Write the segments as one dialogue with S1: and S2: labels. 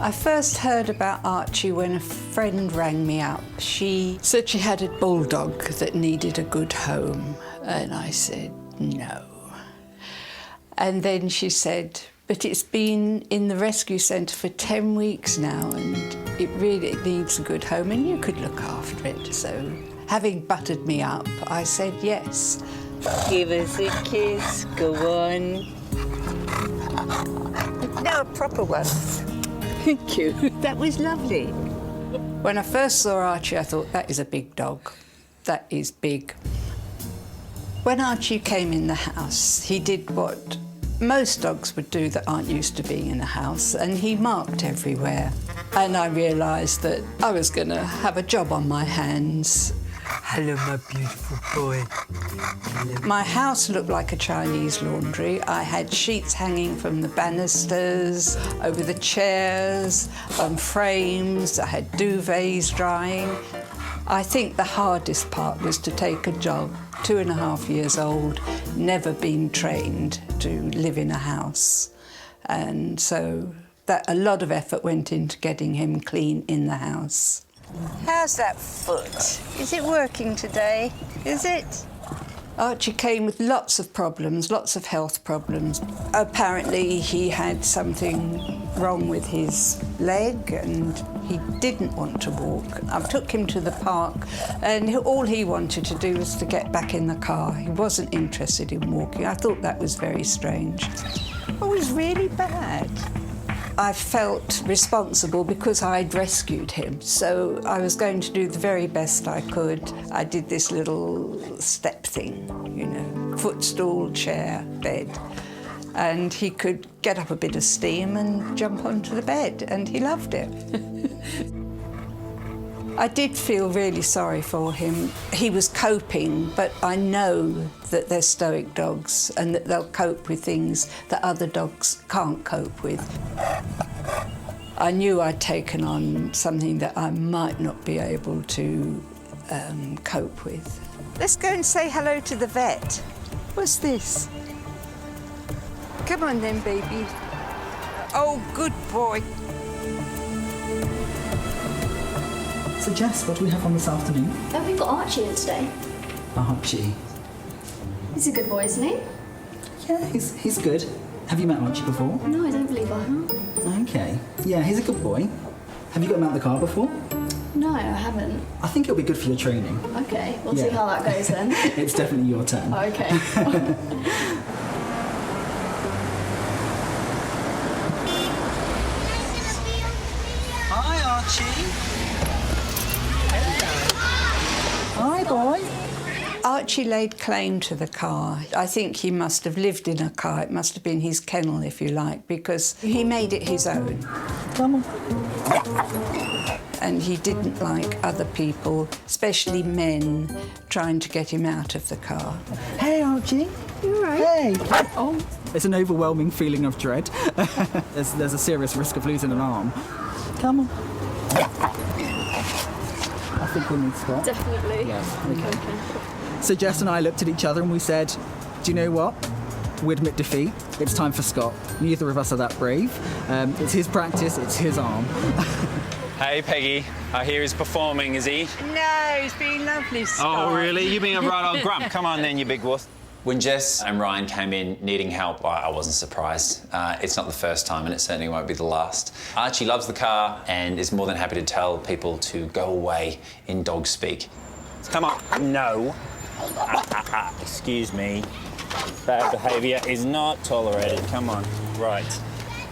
S1: I first heard about Archie when a friend rang me up. She said she had a Bulldog that needed a good home, and I said no. And then she said, but it's been in the rescue centre for 10 weeks now and it really needs a good home and you could look after it. So, having buttered me up, I said yes.
S2: Give us a kiss, go on. No, a proper one. Thank you. That was lovely.
S1: When I first saw Archie, I thought, that is a big dog. That is big. When Archie came in the house, he did what most dogs would do that aren't used to being in a house, and he marked everywhere. And I realised that I was going to have a job on my hands.
S3: Hello, my beautiful boy. Hello.
S1: My house looked like a Chinese laundry. I had sheets hanging from the banisters, over the chairs, on frames. I had duvets drying. I think the hardest part was to take a dog, 2.5 years old, never been trained to live in a house. And so that a lot of effort went into getting him clean in the house.
S2: How's that foot? Is it working today? Is it?
S1: Archie came with lots of problems, lots of health problems. Apparently he had something wrong with his leg and he didn't want to walk. I took him to the park and all he wanted to do was to get back in the car. He wasn't interested in walking. I thought that was very strange.
S2: It was really bad.
S1: I felt responsible because I'd rescued him, so I was going to do the very best I could. I did this little step thing, you know, footstool, chair, bed, and he could get up a bit of steam and jump onto the bed, and he loved it. I did feel really sorry for him. He was coping, but I know that they're stoic dogs and that they'll cope with things that other dogs can't cope with. I knew I'd taken on something that I might not be able to cope with.
S2: Let's go and say hello to the vet. What's this? Come on then, baby. Oh, good boy.
S4: So Jess, what do we have on this afternoon?
S5: Oh, we've got Archie in today.
S4: Archie.
S5: He's a good boy, isn't he?
S4: Yeah, he's good. Have you met Archie before?
S5: No, I don't believe I have.
S4: Okay. Yeah, he's a good boy. Have you got him out of the car before?
S5: No, I haven't.
S4: I think it'll be good for your training.
S5: Okay, we'll see how that goes then.
S4: It's definitely your turn.
S5: Okay.
S3: Hi, Archie.
S4: Hi, boy.
S1: Archie laid claim to the car. I think he must have lived in a car. It must have been his kennel, if you like, because he made it his own.
S4: Come on.
S1: And he didn't like other people, especially men, trying to get him out of the car.
S4: Hey, Archie.
S5: You all right?
S4: Hey. Oh. It's an overwhelming feeling of dread. There's a serious risk of losing an arm. Come on. I think we need Scott.
S5: Definitely.
S4: Yes. Okay. So Jess and I looked at each other and we said, do you know what? We admit defeat. It's time for Scott. Neither of us are that brave. It's his practice, it's his arm.
S6: Hey, Peggy. I hear he's performing, is he?
S2: No, it's been lovely, Scott.
S6: Oh, really? You being a right old grump. Come on then, you big wuss. When Jess and Ryan came in needing help, I wasn't surprised. It's not the first time, and it certainly won't be the last. Archie loves the car and is more than happy to tell people to go away in dog speak. Come on. No. Excuse me. Bad behaviour is not tolerated. Come on. Right.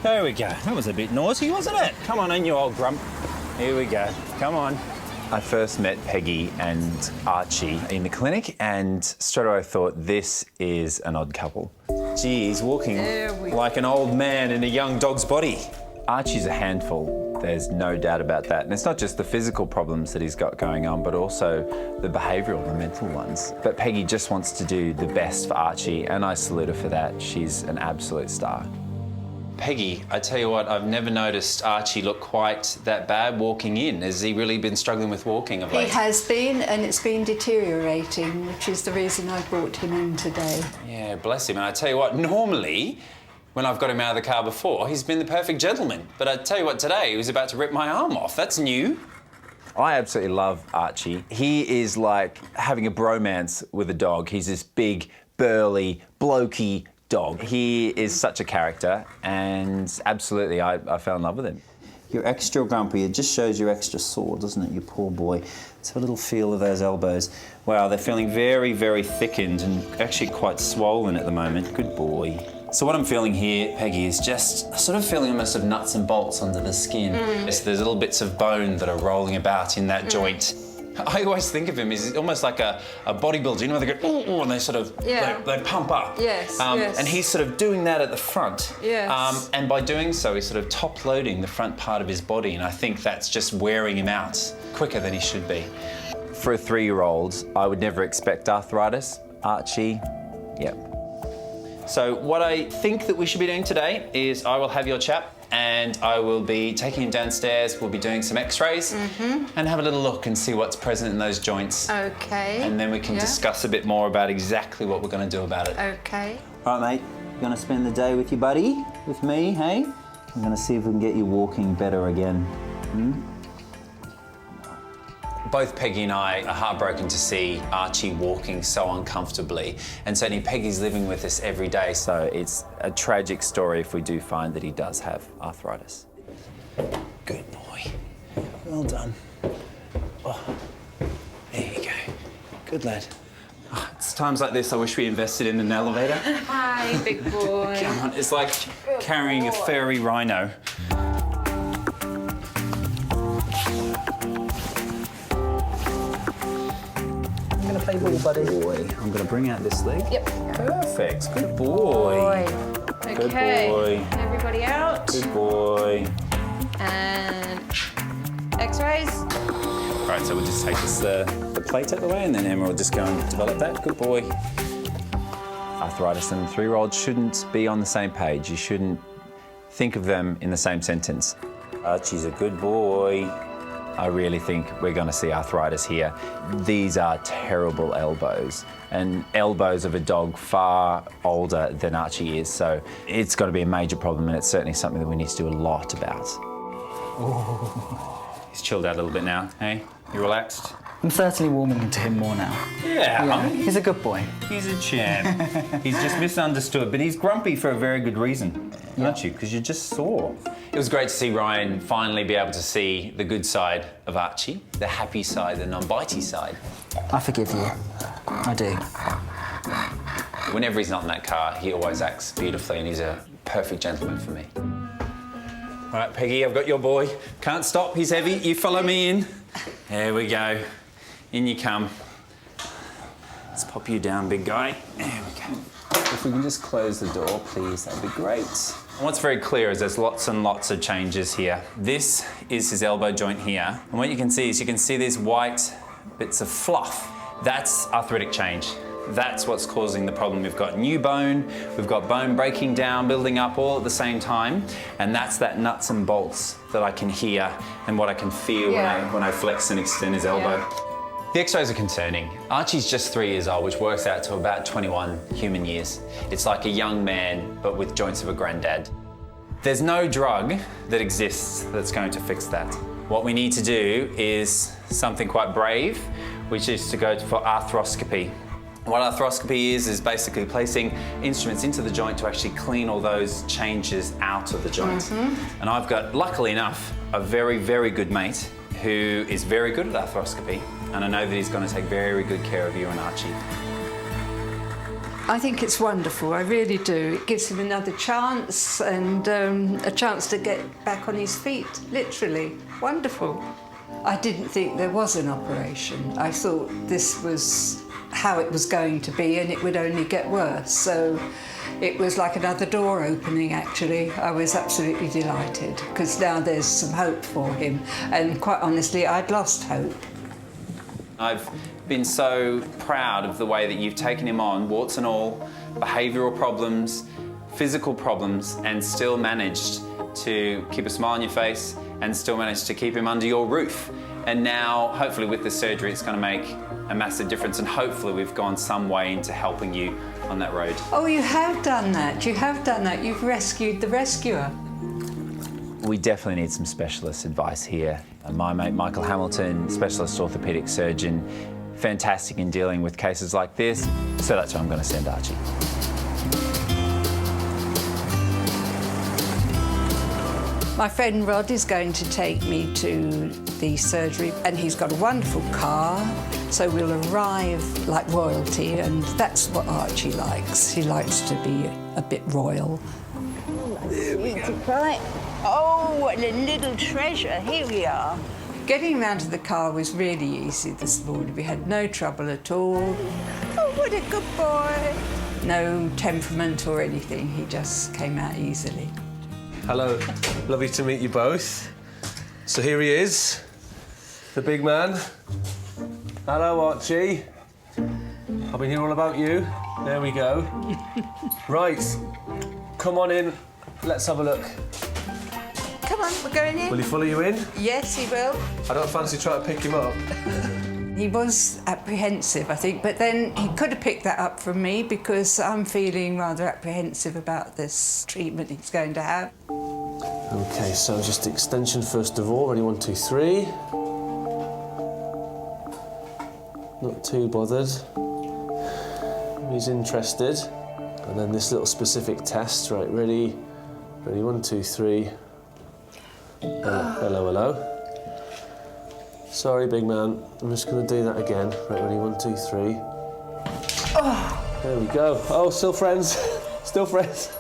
S6: There we go. That was a bit naughty, wasn't it? Come on in, you old grump. Here we go. Come on. I first met Peggy and Archie in the clinic, and straight away I thought, this is an odd couple. Gee, he's walking like an old man in a young dog's body. Archie's a handful, there's no doubt about that. And it's not just the physical problems that he's got going on, but also the behavioural, the mental ones. But Peggy just wants to do the best for Archie, and I salute her for that. She's an absolute star. Peggy, I tell you what, I've never noticed Archie look quite that bad walking in. Has he really been struggling with walking of late?
S1: He has been, and it's been deteriorating, which is the reason I brought him in today.
S6: Yeah, bless him. And I tell you what, normally when I've got him out of the car before, he's been the perfect gentleman. But I tell you what, today he was about to rip my arm off. That's new. I absolutely love Archie. He is like having a bromance with a dog. He's this big, burly, blokey dog. He is such a character, and absolutely, I fell in love with him. You're extra grumpy. It just shows you're extra sore, doesn't it, you poor boy? Let's have a little feel of those elbows. Wow, they're feeling very, very thickened and actually quite swollen at the moment. Good boy. So what I'm feeling here, Peggy, is just sort of feeling almost of nuts and bolts under the skin. Yes, there's little bits of bone that are rolling about in that joint. I always think of him as almost like a bodybuilder, you know, they go, ooh, and they sort of, they pump up.
S2: Yes, yes.
S6: And he's sort of doing that at the front.
S2: Yes.
S6: And by doing so, he's sort of top-loading the front part of his body, and I think that's just wearing him out quicker than he should be. For a 3-year-old, I would never expect arthritis. Archie, yep. So what I think that we should be doing today is I will have your chap and I will be taking him downstairs. We'll be doing some x-rays and have a little look and see what's present in those joints.
S2: Okay.
S6: And then we can discuss a bit more about exactly what we're going to do about it.
S2: Okay.
S6: All right, mate. You're going to spend the day with your buddy, with me, hey? I'm going to see if we can get you walking better again. Both Peggy and I are heartbroken to see Archie walking so uncomfortably, and certainly Peggy's living with us every day, so it's a tragic story if we do find that he does have arthritis. Good boy. Well done. Oh, there you go. Good lad. Oh, it's times like this I wish we invested in an elevator.
S2: Hi, big boy.
S6: Come on, it's like carrying a furry rhino. Play ball, buddy. Boy. I'm going to bring out this leg.
S2: Yep.
S6: Perfect. Good boy.
S2: Okay.
S6: Good boy.
S2: Everybody out.
S6: Good boy.
S2: And x-rays.
S6: Right, so we'll just take this, the plate out of the way, and then Emma will just go and develop that. Good boy. Arthritis and 3-year-olds shouldn't be on the same page. You shouldn't think of them in the same sentence. Archie's a good boy. I really think we're going to see arthritis here. These are terrible elbows, and elbows of a dog far older than Archie is, so it's got to be a major problem, and it's certainly something that we need to do a lot about. Oh, he's chilled out a little bit now, hey? You relaxed?
S4: I'm certainly warming to him more now.
S6: Yeah.
S4: He's a good boy.
S6: He's a champ. He's just misunderstood, but he's grumpy for a very good reason, aren't you? Because you're just sore. It was great to see Ryan finally be able to see the good side of Archie, the happy side, the non-bitey side.
S4: I forgive you. I do.
S6: Whenever he's not in that car, he always acts beautifully, and he's a perfect gentleman for me. All right, Peggy, I've got your boy. Can't stop, he's heavy. You follow me in. There we go. In you come. Let's pop you down, big guy. There we go. If we can just close the door, please, that'd be great. What's very clear is there's lots and lots of changes here. This is his elbow joint here. And what you can see is you can see these white bits of fluff. That's arthritic change. That's what's causing the problem. We've got new bone, we've got bone breaking down, building up all at the same time, and that's that nuts and bolts that I can hear and what I can feel when I flex and extend his elbow. The x-rays are concerning. Archie's just 3 years old, which works out to about 21 human years. It's like a young man, but with joints of a granddad. There's no drug that exists that's going to fix that. What we need to do is something quite brave, which is to go for arthroscopy. What arthroscopy is basically placing instruments into the joint to actually clean all those changes out of the joint. And I've got, luckily enough, a very, very good mate who is very good at arthroscopy, and I know that he's going to take very good care of you and Archie.
S1: I think it's wonderful, I really do. It gives him another chance and a chance to get back on his feet, literally. Wonderful. I didn't think there was an operation. I thought this was how it was going to be and it would only get worse. So it was like another door opening, actually. I was absolutely delighted because now there's some hope for him. And quite honestly, I'd lost hope.
S6: I've been so proud of the way that you've taken him on, warts and all, behavioural problems, physical problems, and still managed to keep a smile on your face and still managed to keep him under your roof. And now, hopefully with the surgery, it's going to make a massive difference, and hopefully we've gone some way into helping you on that road.
S1: Oh, you have done that. You have done that. You've rescued the rescuer.
S6: We definitely need some specialist advice here. My mate Michael Hamilton, specialist orthopaedic surgeon, fantastic in dealing with cases like this, so that's where I'm going to send Archie.
S1: My friend Rod is going to take me to the surgery, and he's got a wonderful car, so we'll arrive like royalty, and that's what Archie likes. He likes to be a bit royal.
S2: Oh, what a little treasure. Here we are.
S1: Getting around to the car was really easy this morning. We had no trouble at all.
S2: Oh, what a good boy.
S1: No temperament or anything. He just came out easily.
S7: Hello, lovely to meet you both. So here he is, the big man. Hello, Archie. I've been hearing all about you. There we go. Right, come on in. Let's have a look.
S2: Come on, we're going in.
S7: Will he follow you in?
S1: Yes, he will.
S7: I don't fancy trying to pick him up.
S1: He was apprehensive, I think, but then he could have picked that up from me because I'm feeling rather apprehensive about this treatment he's going to have.
S7: OK, so just extension first of all. Ready, 1, 2, 3. Not too bothered. He's interested. And then this little specific test. Right, ready, 1, 2, 3. Hello, hello. Sorry, big man. I'm just going to do that again. Right, ready, 1, 2, 3. Oh. There we go. Oh, still friends. Still friends.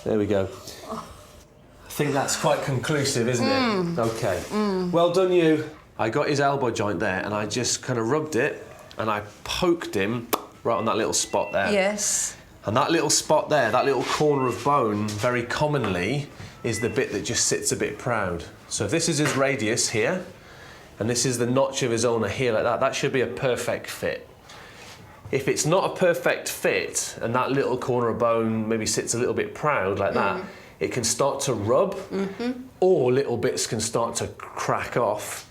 S7: There we go. I think that's quite conclusive, isn't it? OK. Well done, you. I got his elbow joint there, and I just kind of rubbed it, and I poked him right on that little spot there.
S1: Yes.
S7: And that little spot there, that little corner of bone, very commonly, is the bit that just sits a bit proud. So if this is his radius here, and this is the notch of his ulna here like that, that should be a perfect fit. If it's not a perfect fit, and that little corner of bone maybe sits a little bit proud like that, it can start to rub, or little bits can start to crack off.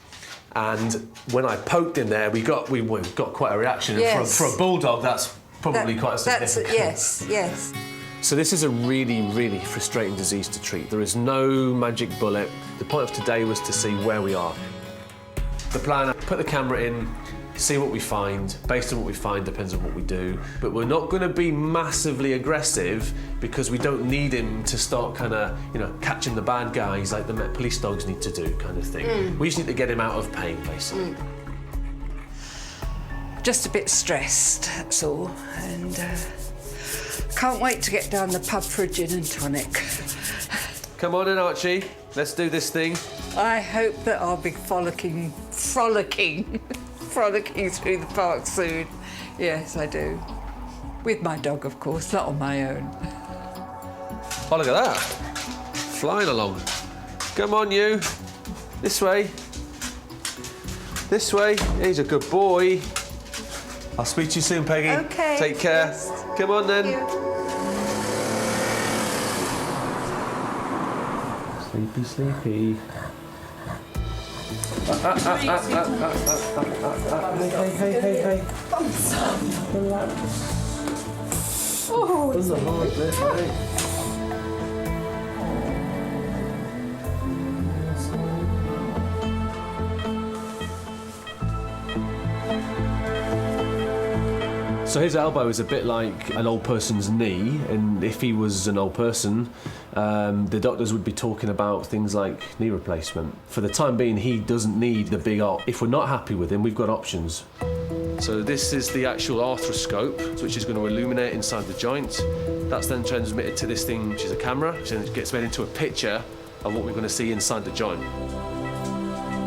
S7: And when I poked in there, we got quite a reaction.
S1: Yes.
S7: For a bulldog, that's probably quite significant.
S1: Yes, yes.
S7: So this is a really, really frustrating disease to treat. There is no magic bullet. The point of today was to see where we are. The plan, put the camera in, see what we find. Based on what we find depends on what we do. But we're not going to be massively aggressive because we don't need him to start kind of, catching the bad guys like the Met Police dogs need to do kind of thing. We just need to get him out of pain, basically.
S1: Just a bit stressed, that's all. And can't wait to get down the pub for a gin and tonic.
S7: Come on in, Archie. Let's do this thing.
S1: I hope that I'll be frolicking through the park soon. Yes, I do. With my dog, of course, not on my own.
S7: Oh, look at that. Flying along. Come on, you. This way. This way. He's a good boy. I'll speak to you soon, Peggy.
S1: OK.
S7: Take care.
S1: Yes.
S7: Come on, then. Sleepy, sleepy. Hey. Relax.
S2: Oh,
S7: This is a hard bit, mate. So his elbow is a bit like an old person's knee, and if he was an old person, the doctors would be talking about things like knee replacement. For the time being, he doesn't need the big op. If we're not happy with him, we've got options. So this is the actual arthroscope, which is going to illuminate inside the joint. That's then transmitted to this thing, which is a camera, which then gets made into a picture of what we're going to see inside the joint.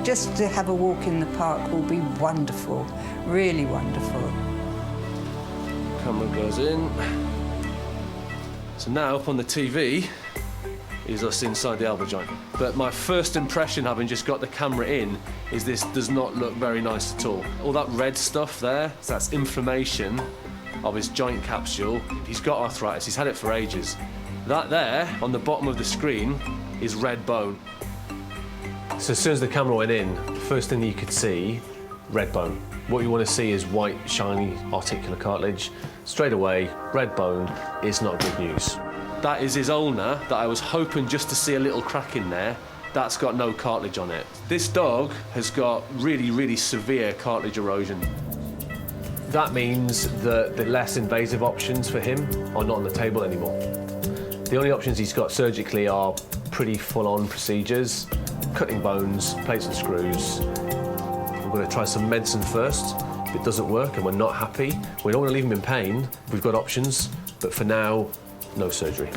S1: Just to have a walk in the park will be wonderful, really wonderful.
S7: Camera goes in. So now up on the TV is us inside the elbow joint. But my first impression, having just got the camera in, is this does not look very nice at all. All that red stuff there, that's inflammation of his joint capsule. He's got arthritis, he's had it for ages. That there, on the bottom of the screen, is red bone. So as soon as the camera went in, the first thing that you could see red bone. What you want to see is white, shiny, articular cartilage. Straight away, red bone is not good news. That is his ulnar that I was hoping just to see a little crack in there. That's got no cartilage on it. This dog has got really, really severe cartilage erosion. That means that the less invasive options for him are not on the table anymore. The only options he's got surgically are pretty full-on procedures, cutting bones, plates and screws. We're going to try some medicine first. If it doesn't work and we're not happy, we don't want to leave him in pain. We've got options, but for now, no surgery.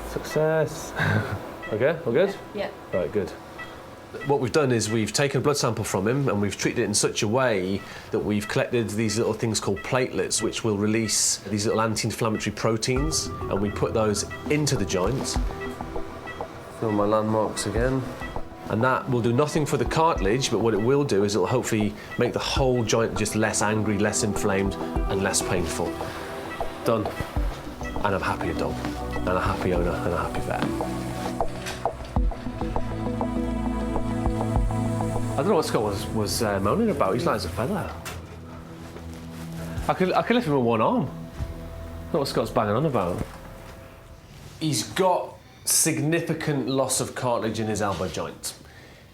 S7: Success. Okay, all good?
S5: Yeah.
S7: Right, good. What we've done is we've taken a blood sample from him and we've treated it in such a way that we've collected these little things called platelets, which will release these little anti-inflammatory proteins, and we put those into the joint. Feel my landmarks again. And that will do nothing for the cartilage, but what it will do is it'll hopefully make the whole joint just less angry, less inflamed, and less painful. Done. And I'm happy a dog, and a happy owner, and a happy vet. I don't know what Scott was moaning about. He's light as a feather. I could lift him with one arm. I don't know what Scott's banging on about. He's got significant loss of cartilage in his elbow joint.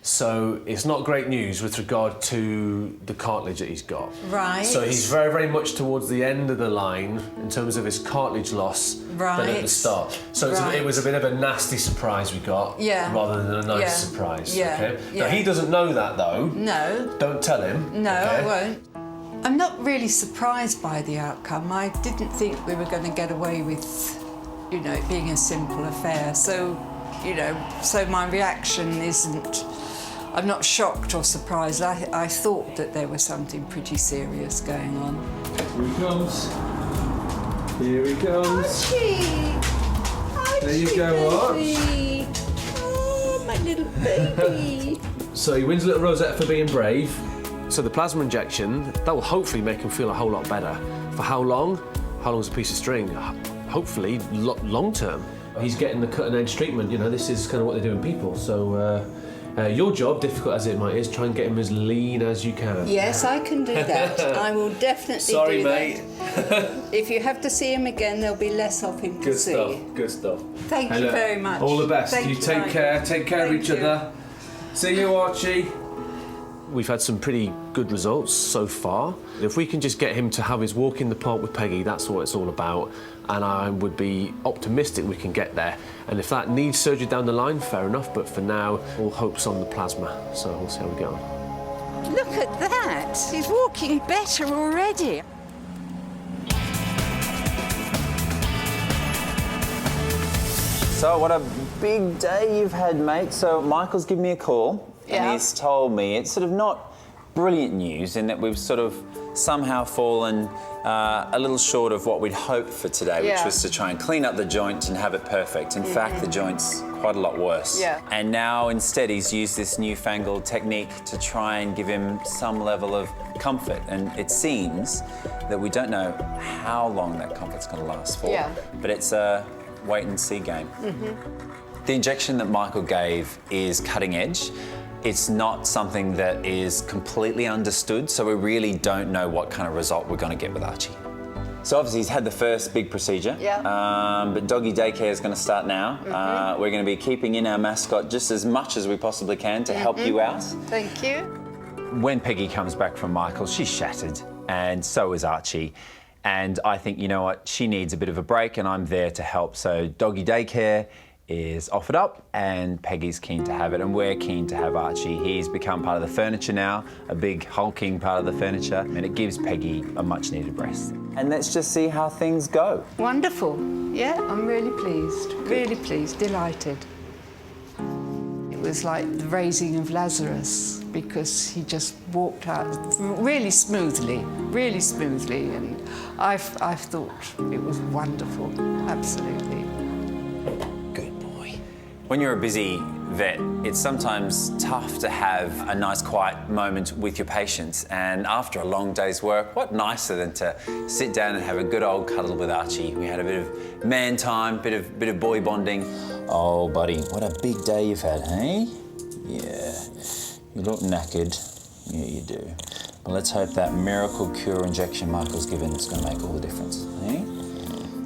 S7: So it's not great news with regard to the cartilage that he's got.
S1: Right.
S7: So he's very, very much towards the end of the line in terms of his cartilage loss than at the start. So it was a bit of a nasty surprise we got, rather than a nice surprise. Okay? Now he doesn't know that though.
S1: No.
S7: Don't tell him.
S1: No,
S7: okay?
S1: I won't. I'm not really surprised by the outcome. I didn't think we were going to get away with, you know, it being a simple affair. So, you know, so my reaction isn't, I'm not shocked or surprised. I thought that there was something pretty serious going on.
S7: Here he comes. Here he comes.
S1: Archie!
S7: There you go,
S1: baby. Oh, my little baby.
S7: So he wins a little rosette for being brave. So the plasma injection, that will hopefully make him feel a whole lot better. For how long? How long is a piece of string? Hopefully long term. He's getting the cutting edge treatment. You know, this is kind of what they do in people. So your job, difficult as it might, is try and get him as lean as you can.
S1: Yes, I can do that. I will definitely
S7: Sorry,
S1: do
S7: mate.
S1: that. If you have to see him again, there'll be less of him to see.
S7: Good stuff. Good stuff.
S1: Thank you very much.
S7: All the best.
S1: Thank
S7: you take care. Take care of each other. See you, Archie. We've had some pretty good results so far. If we can just get him to have his walk in the park with Peggy, that's what it's all about. And I would be optimistic we can get there. And if that needs surgery down the line, fair enough. But for now, all hope's on the plasma. So we'll see how we get on.
S2: Look at that. He's walking better already.
S6: So what a big day you've had, mate. So Michael's given me a call and he's told me it's sort of not brilliant news in that we've sort of somehow fallen a little short of what we'd hoped for today, which was to try and clean up the joint and have it perfect. In fact, the joint's quite a lot worse.
S2: Yeah.
S6: And now instead he's used this newfangled technique to try and give him some level of comfort. And it seems that we don't know how long that comfort's going to last for.
S2: Yeah.
S6: But it's a wait and see game. The injection that Michael gave is cutting edge. It's not something that is completely understood, so we really don't know what kind of result we're going to get with Archie. So obviously he's had the first big procedure, but doggy daycare is going to start now. We're going to be keeping in our mascot just as much as we possibly can to help you out.
S2: Thank you.
S6: When Peggy comes back from Michael, she's shattered, and so is Archie. And I think, you know what, she needs a bit of a break, and I'm there to help. So doggy daycare is offered up, and Peggy's keen to have it, and we're keen to have Archie. He's become part of the furniture now, a big hulking part of the furniture, and it gives Peggy a much-needed rest. And let's just see how things go.
S1: Wonderful. Yeah, I'm really pleased. Really pleased, delighted. It was like the raising of Lazarus because he just walked out really smoothly, and I thought it was wonderful, absolutely.
S6: Good boy. When you're a busy vet, it's sometimes tough to have a nice quiet moment with your patients, and after a long day's work, what nicer than to sit down and have a good old cuddle with Archie. We had a bit of man time, bit of boy bonding. Oh, buddy, what a big day you've had, hey? Yeah, you look knackered. Yeah, you do. But let's hope that miracle cure injection Michael's given is going to make all the difference, eh?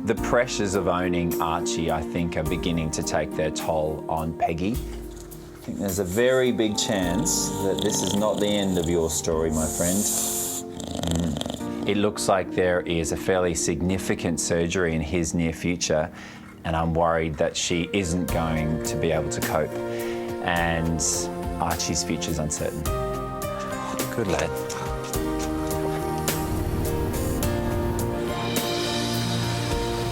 S6: The pressures of owning Archie, I think, are beginning to take their toll on Peggy. I think there's a very big chance that this is not the end of your story, my friend. It looks like there is a fairly significant surgery in his near future, and I'm worried that she isn't going to be able to cope, and Archie's future's uncertain. Good lad.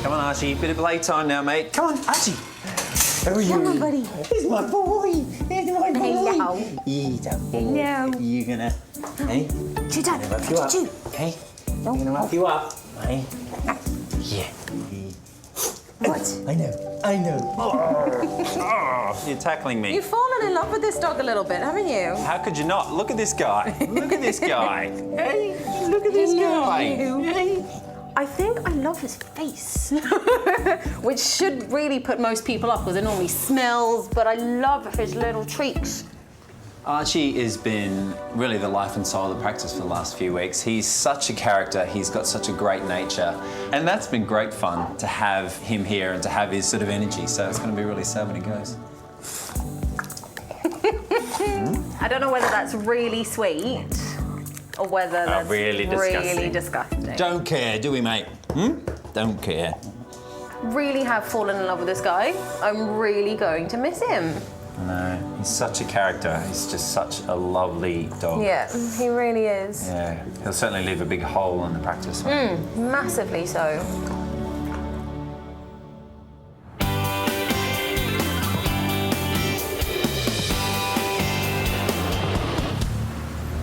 S6: Come on, Archie, bit of playtime now, mate. Come on, Archie. How are you?
S2: Come on, buddy.
S6: He's my boy. He's my boy.
S2: Hello.
S6: He's a boy.
S2: Hello.
S6: You gonna, hey?
S2: Choo, Dad.
S6: Rough you up.
S2: Choo.
S6: Hey? I'm gonna rough you up, hey? Yeah.
S2: What?
S6: I know. You're tackling me.
S8: You've fallen in love with this dog a little bit, haven't you?
S6: How could you not? Look at this guy. Look at this guy. Hey, look at this guy. Hey.
S8: I think I love his face, which should really put most people off because it normally smells, but I love his little treats.
S6: Archie has been really the life and soul of the practice for the last few weeks. He's such a character, he's got such a great nature, and that's been great fun to have him here and to have his sort of energy, so it's going to be really sad when he goes.
S8: I don't know whether that's really sweet or whether that's
S6: really
S8: disgusting.
S6: Don't care, do we, mate? Don't care.
S8: Really have fallen in love with this guy. I'm really going to miss him.
S6: No, he's such a character. He's just such a lovely dog.
S8: Yeah, he really is.
S6: Yeah, he'll certainly leave a big hole in the practice.
S8: Massively so.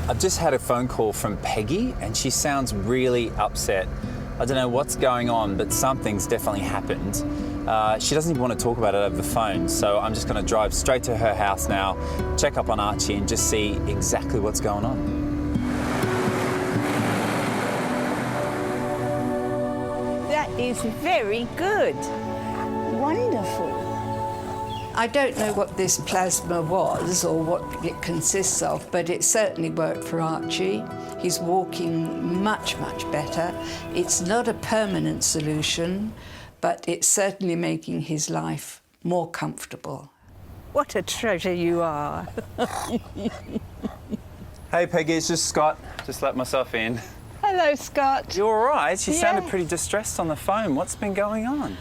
S6: I've just had a phone call from Peggy and she sounds really upset. I don't know what's going on, but something's definitely happened. She doesn't even want to talk about it over the phone, so I'm just going to drive straight to her house now, check up on Archie and just see exactly what's going on.
S2: That is very good. Wonderful.
S1: I don't know what this plasma was or what it consists of, but it certainly worked for Archie. He's walking much, much better. It's not a permanent solution, but it's certainly making his life more comfortable.
S2: What a treasure you are.
S6: Hey Peggy, it's just Scott. Just let myself in.
S2: Hello, Scott.
S6: You all right? You sounded
S2: Yeah.
S6: pretty distressed on the phone. What's been going on?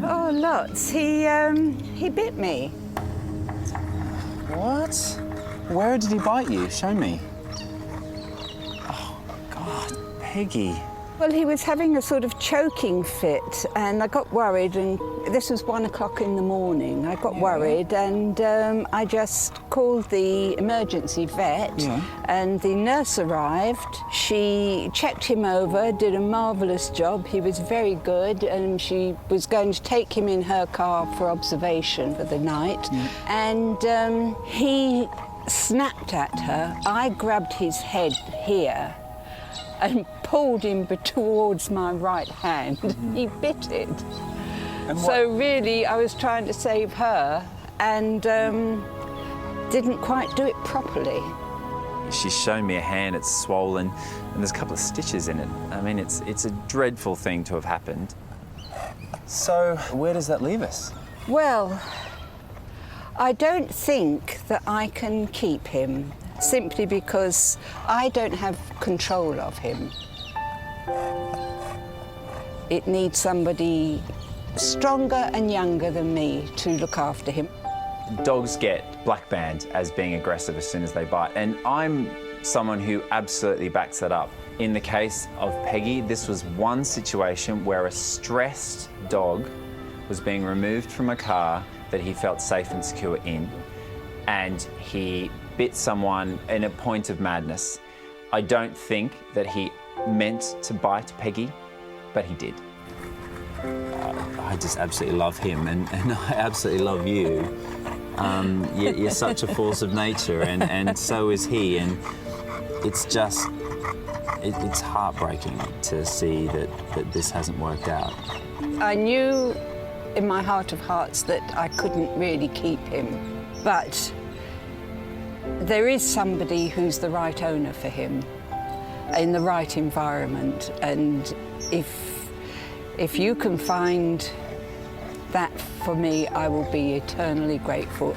S2: Oh, lots. He bit me.
S6: What? Where did he bite you? Show me. Oh, God, Peggy.
S2: Well, he was having a sort of choking fit, and I got worried, and this was 1 o'clock in the morning. I got worried, and I just called the emergency vet, and the nurse arrived. She checked him over, did a marvellous job. He was very good, and she was going to take him in her car for observation for the night, and he snapped at her. I grabbed his head here and pulled him towards my right hand. He bit it. So really, I was trying to save her and didn't quite do it properly.
S6: She's shown me a hand, it's swollen, and there's a couple of stitches in it. I mean, it's a dreadful thing to have happened. So, where does that leave us?
S2: Well, I don't think that I can keep him, simply because I don't have control of him. It needs somebody stronger and younger than me to look after him.
S6: Dogs get black banned as being aggressive as soon as they bite, and I'm someone who absolutely backs that up. In the case of Peggy, this was one situation where a stressed dog was being removed from a car that he felt safe and secure in, and he bit someone in a point of madness. I don't think that he meant to bite Peggy, but he did. I just absolutely love him, and I absolutely love you. You're such a force of nature, and so is he, and it's just, it's heartbreaking to see that this hasn't worked out.
S2: I knew in my heart of hearts that I couldn't really keep him, but there is somebody who's the right owner for him in the right environment, and if you can find that for me, I will be eternally grateful.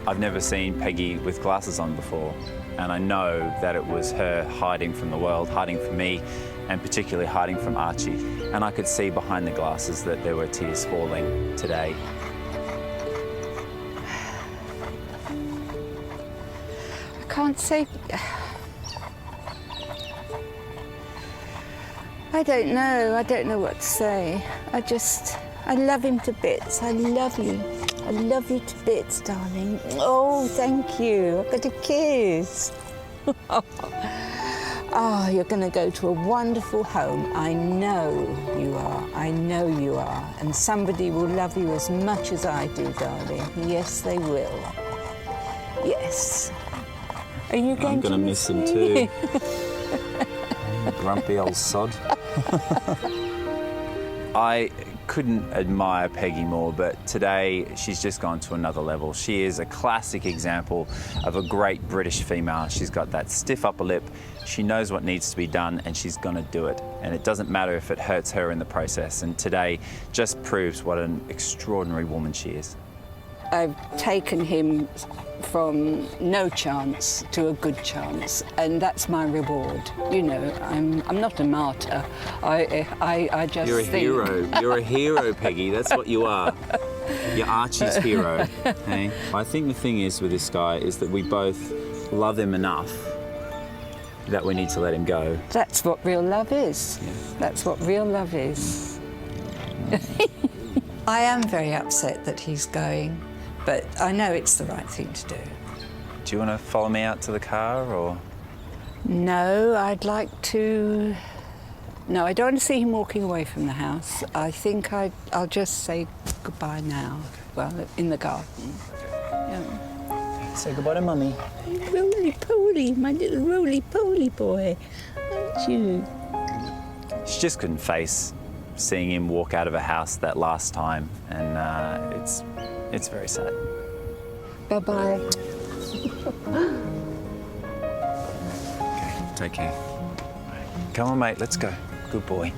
S6: I've never seen Peggy with glasses on before, and I know that it was her hiding from the world, hiding from me, and particularly hiding from Archie. And I could see behind the glasses that there were tears falling today.
S2: I can't say... I don't know what to say. I love him to bits. I love you. I love you to bits, darling. Oh, thank you. I've got a kiss. Oh, you're going to go to a wonderful home. I know you are. I know you are. And somebody will love you as much as I do, darling. Yes, they will. Yes. Are you going
S6: I'm going to miss him too. Grumpy old sod. I couldn't admire Peggy more, but today she's just gone to another level. She is a classic example of a great British female. She's got that stiff upper lip, she knows what needs to be done, and she's gonna do it. And it doesn't matter if it hurts her in the process. And today just proves what an extraordinary woman she is.
S2: I've taken him from no chance to a good chance, and that's my reward. You know, I'm not a martyr. I just
S6: You're a hero. You're a hero, Peggy. That's what you are. You're Archie's hero. Hey? I think the thing is with this guy is that we both love him enough that we need to let him go.
S2: That's what real love is.
S6: Yeah.
S2: That's what real love is.
S1: I am very upset that he's going, but I know it's the right thing to do.
S6: Do you want to follow me out to the car, or...?
S2: No, I'd like to... No, I don't want to see him walking away from the house. I think I'll just say goodbye now. Well, in the garden. Yeah.
S6: Say goodbye to Mummy.
S2: Roly-poly, my little roly-poly boy. Aren't you?
S6: She just couldn't face seeing him walk out of a house that last time, and it's very sad.
S2: Bye-bye.
S6: Okay, take care. Come on, mate, let's go. Good boy.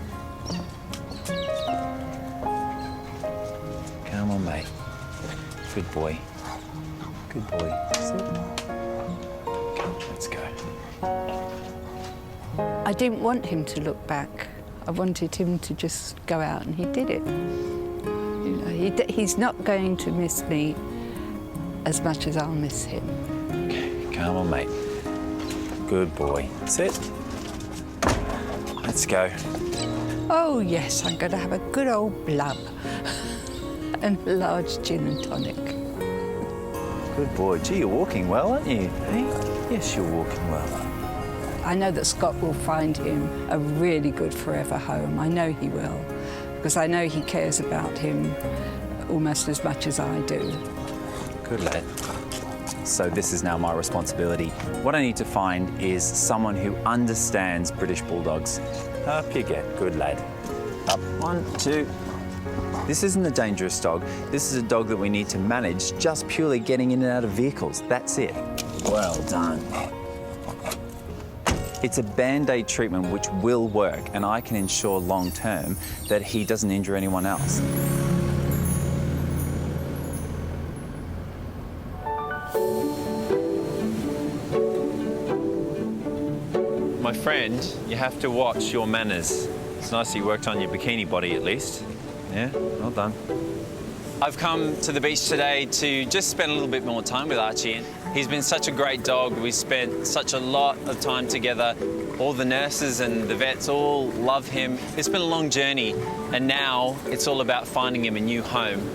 S6: Come on, mate. Good boy. Good boy. Come, let's go.
S2: I didn't want him to look back. I wanted him to just go out, and he did it. You know, he's not going to miss me as much as I'll miss him.
S6: Okay, come on, mate. Good boy. Sit. Let's go.
S2: Oh, yes, I'm going to have a good old blub and a large gin and tonic.
S6: Good boy. Gee, you're walking well, aren't you? Hey? Yes, you're walking well.
S2: I know that Scott will find him a really good forever home. I know he will, because I know he cares about him almost as much as I do.
S6: Good lad. So this is now my responsibility. What I need to find is someone who understands British Bulldogs. Up you get. Good lad. Up. 1, 2. This isn't a dangerous dog. This is a dog that we need to manage just purely getting in and out of vehicles. That's it. Well done. It's a Band-Aid treatment which will work, and I can ensure long-term that he doesn't injure anyone else. My friend, you have to watch your manners. It's nice that you worked on your bikini body at least. Yeah, well done. I've come to the beach today to just spend a little bit more time with Archie. He's been such a great dog. We spent such a lot of time together. All the nurses and the vets all love him. It's been a long journey, and now it's all about finding him a new home.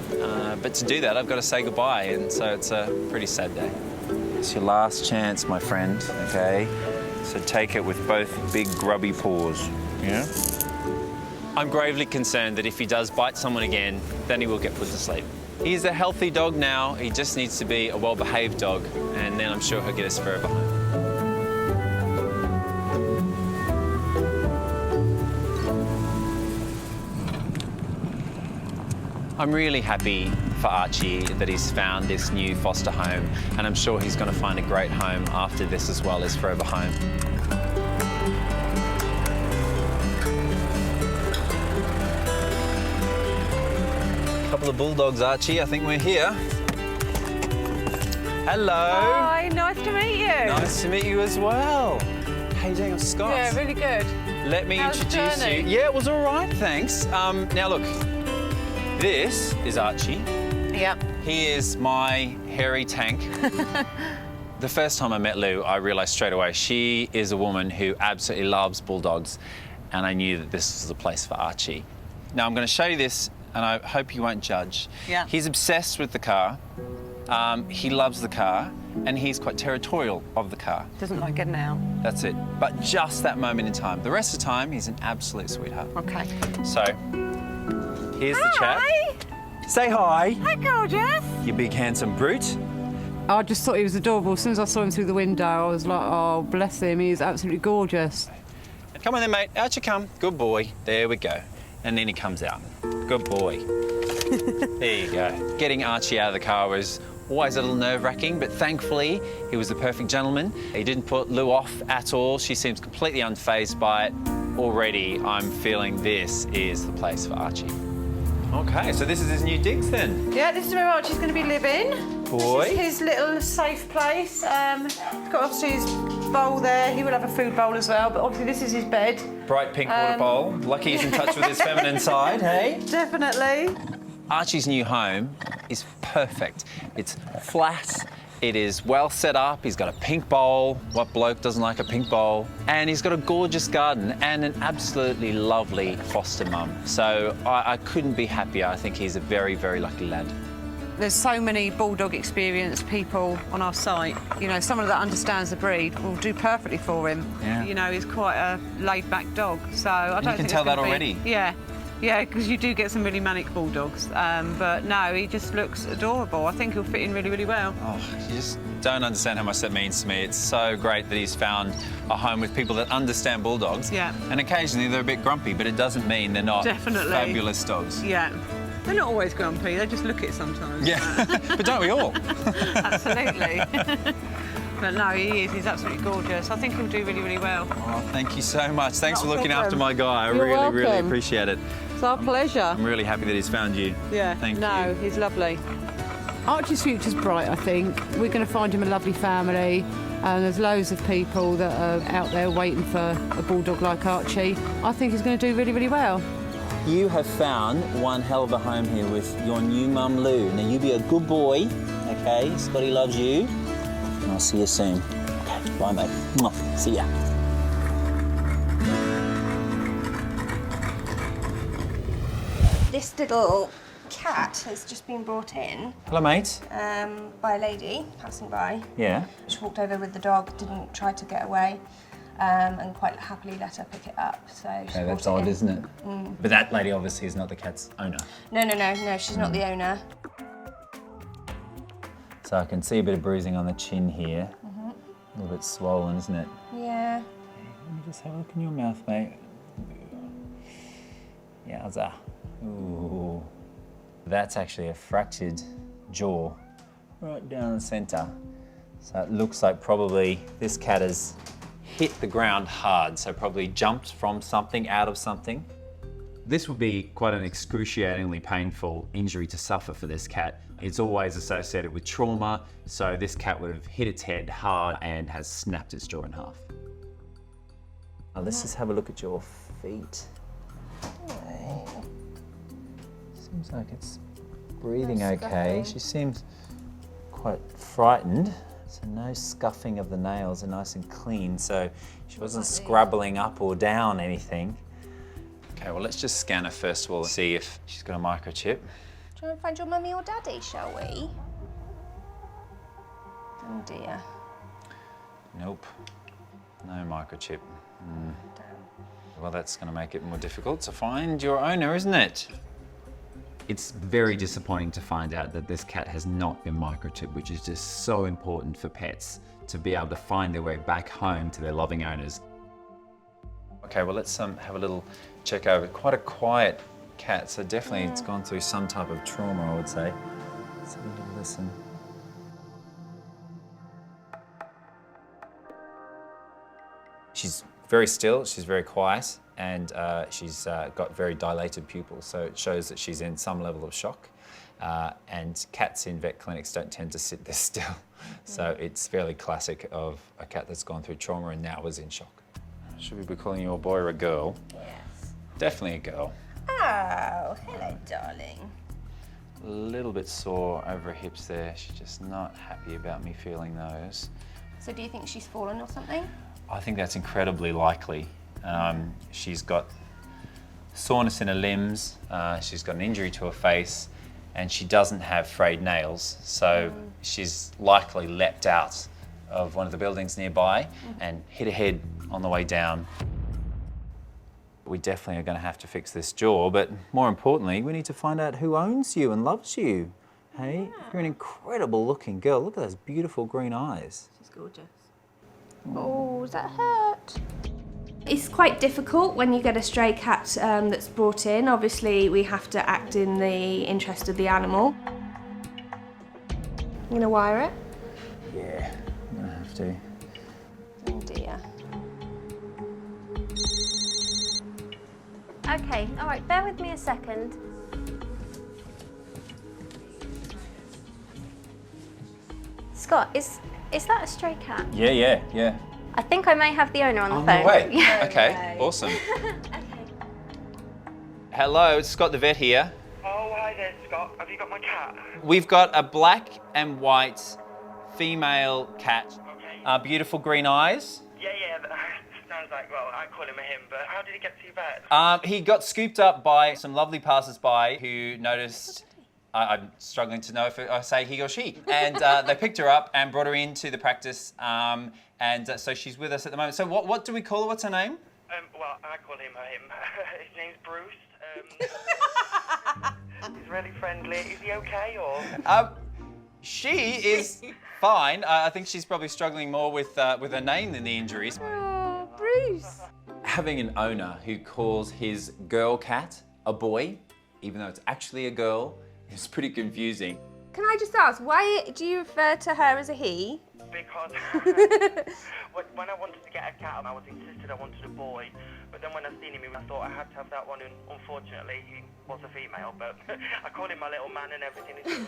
S6: But to do that, I've got to say goodbye, and so it's a pretty sad day. It's your last chance, my friend, okay? So take it with both big grubby paws, yeah? I'm gravely concerned that if he does bite someone again, then he will get put to sleep. He's a healthy dog now. He just needs to be a well-behaved dog, and then I'm sure he'll get us forever home. I'm really happy for Archie that he's found this new foster home, and I'm sure he's going to find a great home after this as well as forever home. Couple of bulldogs, Archie. I think we're here. Hello.
S9: Hi, nice to meet you.
S6: Nice to meet you as well. How you doing? I'm Scott.
S9: Yeah, really good.
S6: Let me
S9: How's the
S6: introduce you.
S9: journey?
S6: Yeah, it was all right, thanks. Now look, this is Archie.
S9: Yep.
S6: He is my hairy tank. The first time I met Lou, I realised straight away she is a woman who absolutely loves bulldogs, and I knew that this was the place for Archie. Now I'm going to show you this, and I hope you won't judge.
S9: Yeah.
S6: He's obsessed with the car. He loves the car, and he's quite territorial of the car.
S9: Doesn't like getting out.
S6: That's it. But just that moment in time. The rest of the time, he's an absolute sweetheart.
S9: Okay.
S6: So, here's the chap.
S9: Hi.
S6: Say hi.
S9: Hi, gorgeous.
S6: You big handsome brute.
S9: I just thought he was adorable. As soon as I saw him through the window, I was like, oh, bless him. He is absolutely gorgeous.
S6: Come on then, mate. Out you come. Good boy. There we go. And then he comes out. Good boy. There you go. Getting Archie out of the car was always a little nerve-wracking, but thankfully he was the perfect gentleman. He didn't put Lou off at all. She seems completely unfazed by it. Already, I'm feeling this is the place for Archie. Okay, so this is his new digs then.
S9: Yeah, this is where Archie's going to be living.
S6: Boy.
S9: This is his little safe place. He's got obviously his bowl there. He will have a food bowl as well, but obviously this is his bed.
S6: Bright pink water bowl. Lucky he's in touch with his feminine side, hey?
S9: Definitely.
S6: Archie's new home is perfect. It's flat, it is well set up, he's got a pink bowl. What bloke doesn't like a pink bowl? And he's got a gorgeous garden and an absolutely lovely foster mum. So I couldn't be happier. I think he's a very, very lucky lad.
S9: There's so many bulldog experienced people on our site. You know, someone that understands the breed will do perfectly for him.
S6: Yeah.
S9: You know, he's quite a laid-back dog, so I don't think
S6: can
S9: it's
S6: tell that
S9: gonna be-
S6: already.
S9: Yeah. Yeah, because you do get some really manic bulldogs. But no, he just looks adorable. I think he'll fit in really, really well.
S6: Oh, you just don't understand how much that means to me. It's so great that he's found a home with people that understand bulldogs.
S9: Yeah.
S6: And occasionally they're a bit grumpy, but it doesn't mean they're not
S9: Definitely.
S6: fabulous dogs.
S9: Yeah. They're not always grumpy, they just look it sometimes.
S6: Yeah, but don't we all?
S9: Absolutely. But no, he is. He's absolutely gorgeous. I think he'll do really, really well.
S6: Oh, thank you so much. Thanks
S9: Not
S6: for
S9: a
S6: looking
S9: problem.
S6: after my guy. I
S9: You're
S6: really
S9: welcome.
S6: appreciate it.
S9: It's our pleasure.
S6: I'm really happy that he's found you.
S9: Yeah.
S6: Thank
S9: no,
S6: you.
S9: he's lovely. Archie's future's bright, I think. We're going to find him a lovely family. And there's loads of people that are out there waiting for a bulldog like Archie. I think he's going to do really, really well.
S6: You have found one hell of a home here with your new mum, Lou. Now, you be a good boy, okay? Scotty loves you. And I'll see you soon. Okay, bye, mate. Mwah. See ya.
S10: This little cat has just been brought in
S6: Hello, mate.
S10: by a lady passing by.
S6: Yeah.
S10: She walked over with the dog, didn't try to get away, and quite happily let her pick it up. So she
S6: Okay, that's
S10: brought it
S6: odd,
S10: in.
S6: isn't it? But that lady obviously is not the cat's owner.
S10: No, she's not the owner.
S6: So I can see a bit of bruising on the chin here. A little bit swollen, isn't it?
S10: Yeah.
S6: Let me just have a look in your mouth, mate. Yowza. Ooh. That's actually a fractured jaw right down the centre. So it looks like probably this cat has hit the ground hard, so probably jumped from something, out of something. This would be quite an excruciatingly painful injury to suffer for this cat. It's always associated with trauma, so this cat would have hit its head hard and has snapped its jaw in half. Now let's just have a look at your feet. Seems like it's breathing okay. She seems quite frightened. So no scuffing of the nails, are nice and clean, so she wasn't scrabbling up or down anything. Okay, well, let's just scan her first of all and see if she's got a microchip.
S10: Do you want to find your mummy or daddy, shall we? Oh dear.
S6: Nope, no microchip. Well, that's going to make it more difficult to find your owner, isn't it? It's very disappointing to find out that this cat has not been microchipped, which is just so important for pets to be able to find their way back home to their loving owners. Okay, well, let's have a little check over. Quite a quiet cat, so definitely it's gone through some type of trauma, I would say. Let's have a little listen. She's very still, she's very quiet, and she's got very dilated pupils, so it shows that she's in some level of shock. And cats in vet clinics don't tend to sit this still. So it's fairly classic of a cat that's gone through trauma and now is in shock. Should we be calling you a boy or a girl?
S10: Yes.
S6: Definitely a girl.
S10: Oh, hello, darling.
S6: A little bit sore over her hips there. She's just not happy about me feeling those.
S10: So do you think she's fallen or something?
S6: I think that's incredibly likely. She's got soreness in her limbs, she's got an injury to her face, and she doesn't have frayed nails, so she's likely leapt out of one of the buildings nearby and hit her head on the way down. We definitely are going to have to fix this jaw, but more importantly, we need to find out who owns you and loves you. Hey, you're an incredible looking girl. Look at those beautiful green eyes.
S10: She's gorgeous. Oh, does that hurt? It's quite difficult when you get a stray cat that's brought in. Obviously, we have to act in the interest of the animal. You gonna wire it?
S6: Yeah, I'm going to have to.
S10: Oh dear.
S11: Okay, all right, bear with me a second. Scott, is that a stray cat?
S6: Yeah.
S11: I think I may have the owner on the
S6: On
S11: phone.
S6: the way?
S11: Yeah.
S6: Okay, awesome.
S11: Okay.
S6: Hello, it's Scott the vet here.
S12: Oh, hi there, Scott. Have you got my cat?
S6: We've got a black and white female cat.
S12: Okay.
S6: Beautiful green eyes.
S12: Yeah. Sounds like, well, I call him a him, but how did he get to your vet?
S6: He got scooped up by some lovely passers-by who noticed, I'm struggling to know if I say he or she, and they picked her up and brought her into the practice, and so she's with us at the moment. So what do we call her? What's her name?
S12: Well, I call him a him. His name's Bruce. He's really friendly. Is he okay, or?
S6: She is fine. I think she's probably struggling more with her name than the injuries.
S10: Oh, Bruce.
S6: Having an owner who calls his girl cat a boy, even though it's actually a girl, is pretty confusing.
S10: Can I just ask, why do you refer to her as a he?
S12: Because when I wanted to get a cat, I was insisted I wanted a boy. But then when I seen him, I thought I had to have that one, and unfortunately, he was a female. But I called him my little man and everything.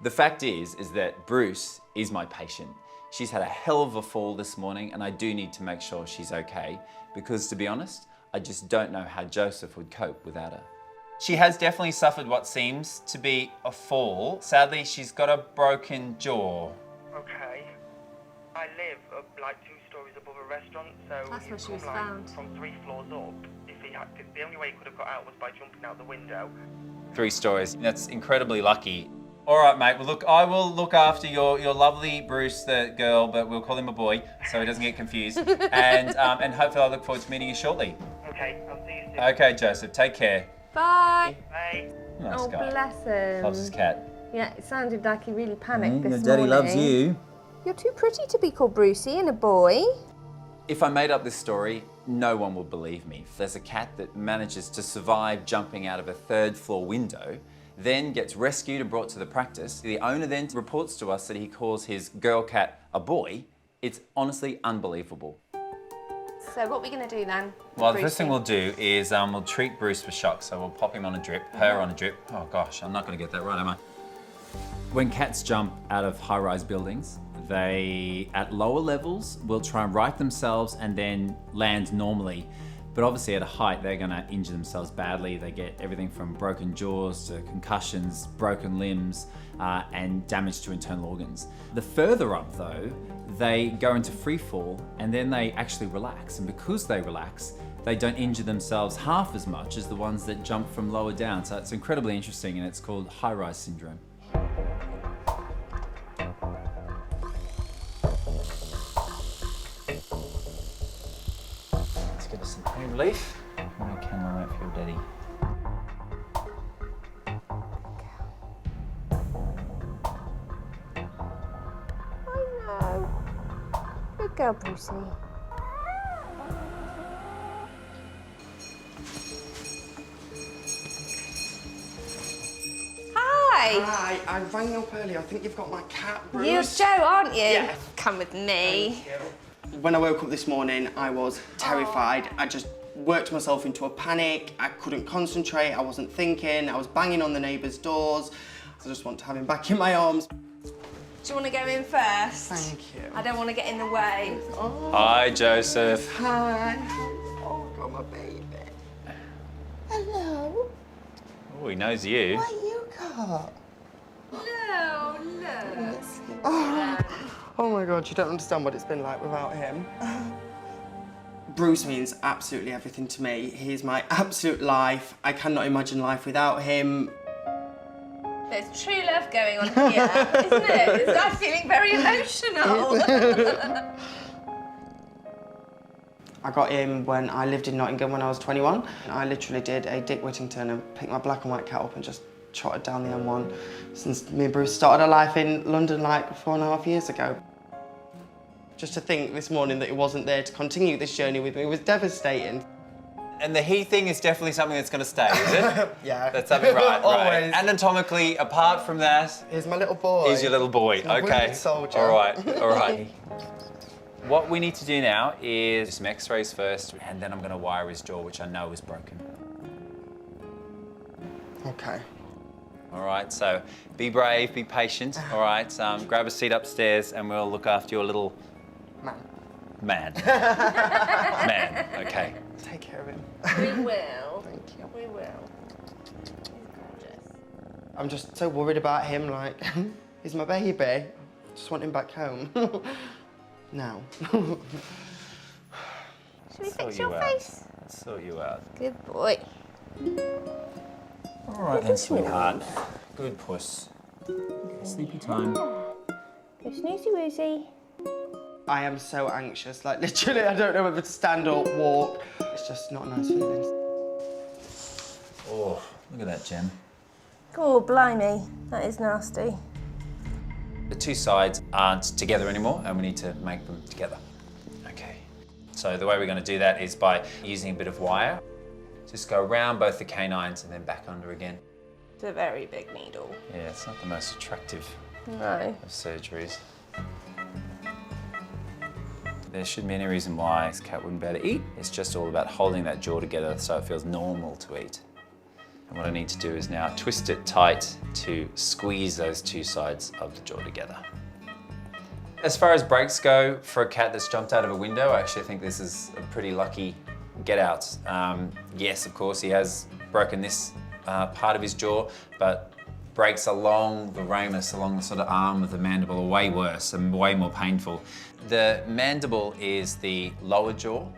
S6: The fact is that Bruce is my patient. She's had a hell of a fall this morning, and I do need to make sure she's okay, because to be honest, I just don't know how Joseph would cope without her. She has definitely suffered what seems to be a fall. Sadly, she's got a broken jaw.
S12: Okay. I live like 2 stories above a restaurant, so
S10: That's where she was
S12: like
S10: found.
S12: from 3 floors up. If he had, the only way he could have got out was by jumping out the window.
S6: 3 stories. That's incredibly lucky. All right, mate. Well, look, I will look after your lovely Bruce, the girl, but we'll call him a boy so he doesn't get confused. And hopefully I look forward to meeting you shortly.
S12: Okay, I'll see you soon.
S6: Okay, Joseph. Take care.
S10: Bye.
S12: Bye.
S6: Nice
S10: Oh,
S6: guy.
S10: bless him.
S6: Loves his cat.
S10: Yeah, it sounded like he really panicked this
S6: Your
S10: morning.
S6: daddy loves you.
S10: You're too pretty to be called Brucey and a boy.
S6: If I made up this story, no one would believe me. There's a cat that manages to survive jumping out of a 3rd floor window, then gets rescued and brought to the practice. The owner then reports to us that he calls his girl cat a boy. It's honestly unbelievable.
S10: So what are we going to do then?
S6: Well, the first thing we'll do is we'll treat Bruce for shock. So we'll pop him on a drip, her on a drip. Oh gosh, I'm not going to get that right, am I? When cats jump out of high-rise buildings, they, at lower levels, will try and right themselves and then land normally. But obviously at a height, they're going to injure themselves badly. They get everything from broken jaws to concussions, broken limbs, and damage to internal organs. The further up though, they go into free fall and then they actually relax. And because they relax, they don't injure themselves half as much as the ones that jump from lower down. So it's incredibly interesting, and it's called high-rise syndrome. relief. No camera remote for your daddy.
S11: I know. Good girl, Brucey.
S10: Hi.
S13: Hi, I rang you up earlier. I think you've got my cat, Bruce.
S10: You're Joe, aren't you?
S13: Yeah.
S10: Come with me.
S13: When I woke up this morning, I was terrified. I just worked myself into a panic. I couldn't concentrate. I wasn't thinking. I was banging on the neighbours' doors. I just want to have him back in my arms.
S10: Do you want to go in first?
S13: Thank you.
S10: I don't want to get in the way.
S13: Oh.
S6: Hi, Joseph.
S13: Hi. Oh, God, my baby. Hello.
S6: Oh, he knows you.
S13: What you got?
S10: No, look.
S13: Oh my God, you don't understand what it's been like without him. Bruce means absolutely everything to me. He's my absolute life. I cannot imagine life without him.
S10: There's true love going on here, isn't it? I'm feeling very emotional.
S13: I got him when I lived in Nottingham when I was 21. I literally did a Dick Whittington and picked my black and white cat up and just trotted down the M1 since me and Bruce started our life in London like 4.5 years ago. Just to think this morning that he wasn't there to continue this journey with me was devastating.
S6: And the he thing is definitely something that's going to stay, is it?
S13: Yeah.
S6: That's something, right,
S13: Always.
S6: right. Anatomically, apart from that...
S13: He's my little boy.
S6: He's your little boy,
S13: My
S6: okay.
S13: wounded soldier.
S6: All right, all right. What we need to do now is some x-rays first, and then I'm going to wire his jaw, which I know is broken.
S13: Okay.
S6: All right, so be brave, be patient, all right? Grab a seat upstairs and we'll look after your little... Man. Man, okay.
S13: Take care of him.
S10: We will.
S13: Thank you.
S10: We will. He's gorgeous.
S13: I'm just so worried about him, like, he's my baby. Just want him back home. Now.
S11: Should we fix your face?
S6: Let's sort you out.
S11: Good boy.
S6: All right then, sweetheart. Good puss. Sleepy time.
S11: Go snoozy woozy.
S13: I am so anxious, like literally I don't know whether to stand up, walk. It's just not a nice feeling.
S6: Oh, look at that, Jem.
S10: Oh, blimey. That is nasty.
S6: The two sides aren't together anymore and we need to make them together. Okay. So the way we're going to do that is by using a bit of wire. Just go around both the canines and then back under again.
S10: It's a very big needle.
S6: Yeah, it's not the most attractive
S10: No.
S6: of surgeries. There shouldn't be any reason why this cat wouldn't be able to eat. It's just all about holding that jaw together so it feels normal to eat. And what I need to do is now twist it tight to squeeze those two sides of the jaw together. As far as breaks go, for a cat that's jumped out of a window, I actually think this is a pretty lucky get out. Yes, of course, he has broken this part of his jaw, but breaks along the ramus, along the sort of arm of the mandible are way worse and way more painful. The mandible is the lower jaw,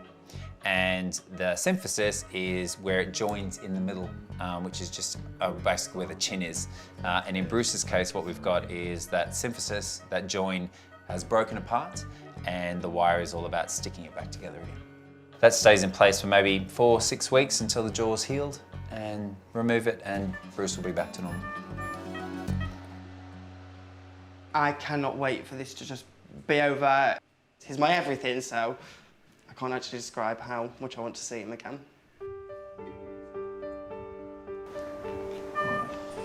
S6: and the symphysis is where it joins in the middle, which is just basically where the chin is. And in Bruce's case, what we've got is that symphysis, that join, has broken apart, and the wire is all about sticking it back together again. That stays in place for maybe 4 or 6 weeks until the jaw's healed, and remove it, and Bruce will be back to normal.
S13: I cannot wait for this to just be over. He's my everything, so I can't actually describe how much I want to see him again.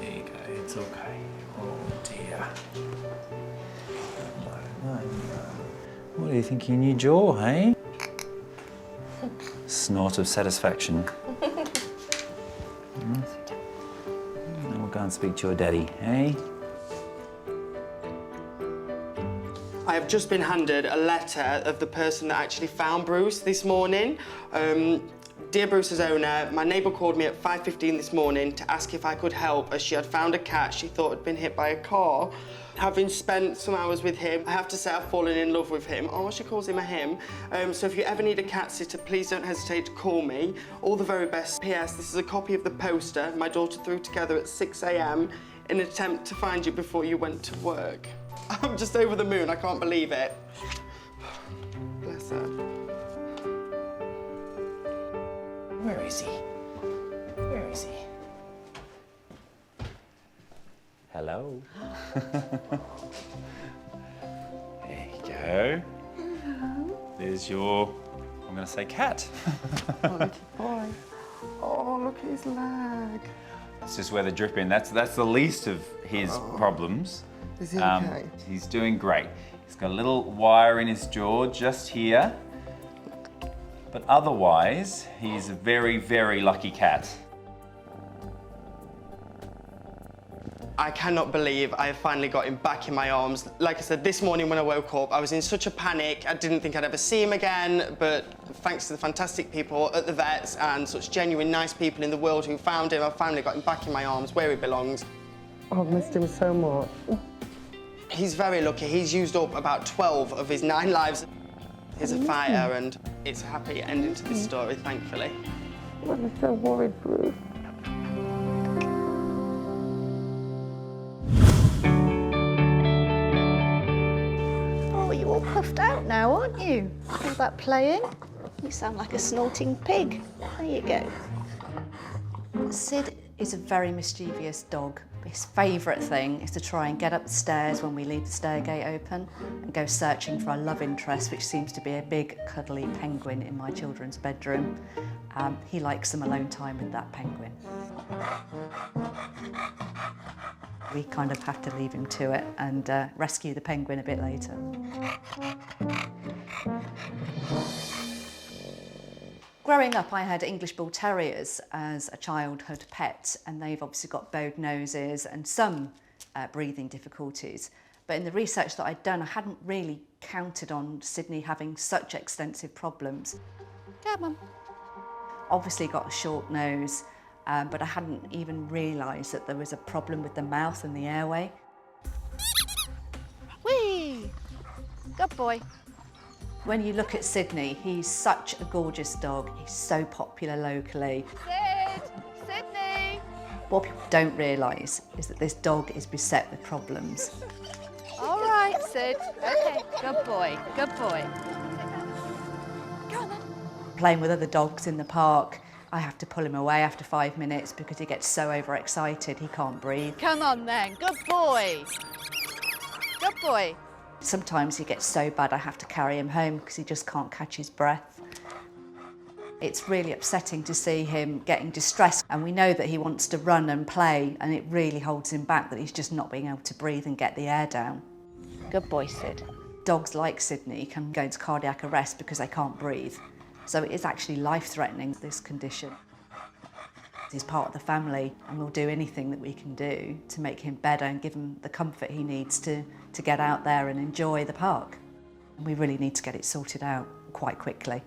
S6: There you go, it's okay. Oh dear. No. What do you think of your new jaw, hey? Snort of satisfaction. And we'll go and speak to your daddy, hey?
S13: I have just been handed a letter of the person that actually found Bruce this morning. Dear Bruce's owner, my neighbour called me at 5:15 this morning to ask if I could help, as she had found a cat she thought had been hit by a car. Having spent some hours with him, I have to say I've fallen in love with him. Oh, she calls him a him. So if you ever need a cat sitter, please don't hesitate to call me. All the very best. P.S. This is a copy of the poster my daughter threw together at 6 a.m. in an attempt to find you before you went to work. I'm just over the moon, I can't believe it. Bless her.
S6: is he? Where is he? Hello. There you go. There's your, I'm going to say cat.
S13: Oh, little boy. Oh, look at his leg.
S6: It's just where the drip in. That's the least of his problems.
S13: Is he okay?
S6: He's doing great. He's got a little wire in his jaw just here. But otherwise, he's a very, very lucky cat.
S13: I cannot believe I have finally got him back in my arms. Like I said, this morning when I woke up, I was in such a panic. I didn't think I'd ever see him again, but thanks to the fantastic people at the vets and such genuine, nice people in the world who found him, I finally got him back in my arms where he belongs.
S14: Oh, I've missed him so much.
S13: He's very lucky. He's used up about 12 of his 9 lives. He's a fighter, and it's a happy ending to this story, thankfully.
S14: I'm so worried, Bruce.
S11: Oh, you're all puffed out now, aren't you? All that playing. You sound like a snorting pig. There you go.
S15: Sid is a very mischievous dog. His favourite thing is to try and get up the stairs when we leave the stair gate open and go searching for a love interest, which seems to be a big, cuddly penguin in my children's bedroom. He likes some alone time with that penguin. We kind of have to leave him to it and rescue the penguin a bit later. Growing up, I had English Bull Terriers as a childhood pet, and they've obviously got bowed noses and some breathing difficulties. But in the research that I'd done, I hadn't really counted on Sydney having such extensive problems.
S11: Come on.
S15: Obviously got a short nose, but I hadn't even realised that there was a problem with the mouth and the airway.
S11: Whee! Good boy.
S15: When you look at Sydney, he's such a gorgeous dog. He's so popular locally.
S11: Sid! Sydney!
S15: What people don't realise is that this dog is beset with problems.
S11: All right, Sid. Okay, good boy, good boy. Go on then.
S15: Playing with other dogs in the park, I have to pull him away after 5 minutes because he gets so overexcited he can't breathe.
S11: Come on then, good boy. Good boy.
S15: Sometimes he gets so bad I have to carry him home because he just can't catch his breath. It's really upsetting to see him getting distressed, and we know that he wants to run and play, and it really holds him back that he's just not being able to breathe and get the air down.
S11: Good boy, Sid.
S15: Dogs like Sydney can go into cardiac arrest because they can't breathe. So it is actually life-threatening, this condition. He's part of the family, and we'll do anything that we can do to make him better and give him the comfort he needs to get out there and enjoy the park. And we really need to get it sorted out quite quickly.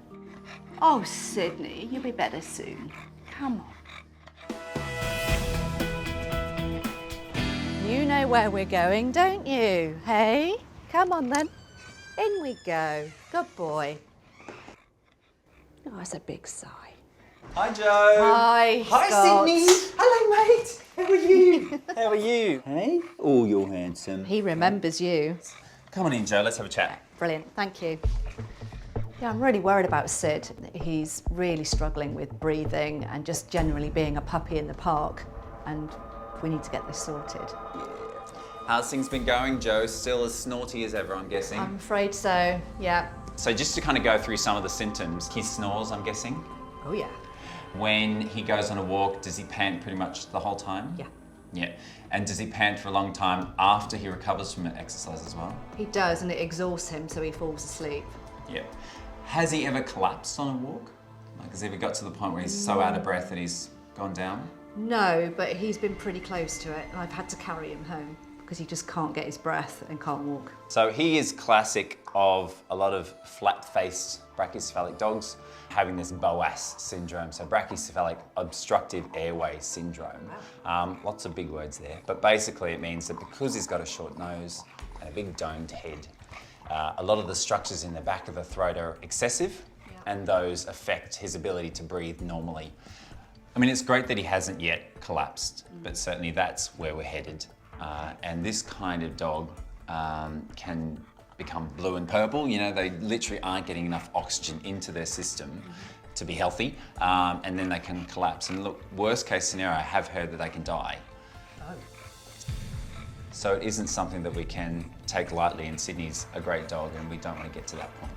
S11: Oh, Sydney, you'll be better soon. Come on.
S15: You know where we're going, don't you? Hey? Come on then. In we go. Good boy.
S2: Oh, that's a big sigh.
S6: Hi, Joe.
S15: Hi,
S3: Hi,
S15: Scott.
S3: Sydney. Hello, mate. How are you? How are you? Hey? Oh, you're handsome.
S15: He remembers you.
S6: Come on in, Joe. Let's have a chat.
S15: Brilliant, thank you. Yeah, I'm really worried about Sid. He's really struggling with breathing and just generally being a puppy in the park, and we need to get this sorted.
S6: How's things been going, Joe? Still as snorty as ever, I'm guessing?
S15: I'm afraid so, yeah.
S6: So just to kind of go through some of the symptoms, he snores, I'm guessing?
S15: Oh, yeah.
S6: When he goes on a walk, does he pant pretty much the whole time?
S15: Yeah.
S6: Yeah. And does he pant for a long time after he recovers from exercise as well?
S15: He does, and it exhausts him, so he falls asleep.
S6: Yeah. Has he ever collapsed on a walk? Like, has he ever got to the point where he's so out of breath that he's gone down?
S15: No, but he's been pretty close to it, and I've had to carry him home because he just can't get his breath and can't walk.
S6: So he is classic of a lot of flat-faced brachycephalic dogs having this BOAS syndrome, so brachycephalic obstructed airways syndrome. Lots of big words there, but basically it means that because he's got a short nose and a big domed head, a lot of the structures in the back of the throat are excessive, and those affect his ability to breathe normally. I mean, it's great that he hasn't yet collapsed, but certainly that's where we're headed. And this kind of dog can become blue and purple. You know, they literally aren't getting enough oxygen into their system to be healthy, and then they can collapse. And look, worst case scenario, I have heard that they can die. So it isn't something that we can take lightly, and Sydney's a great dog and we don't want to get to that point.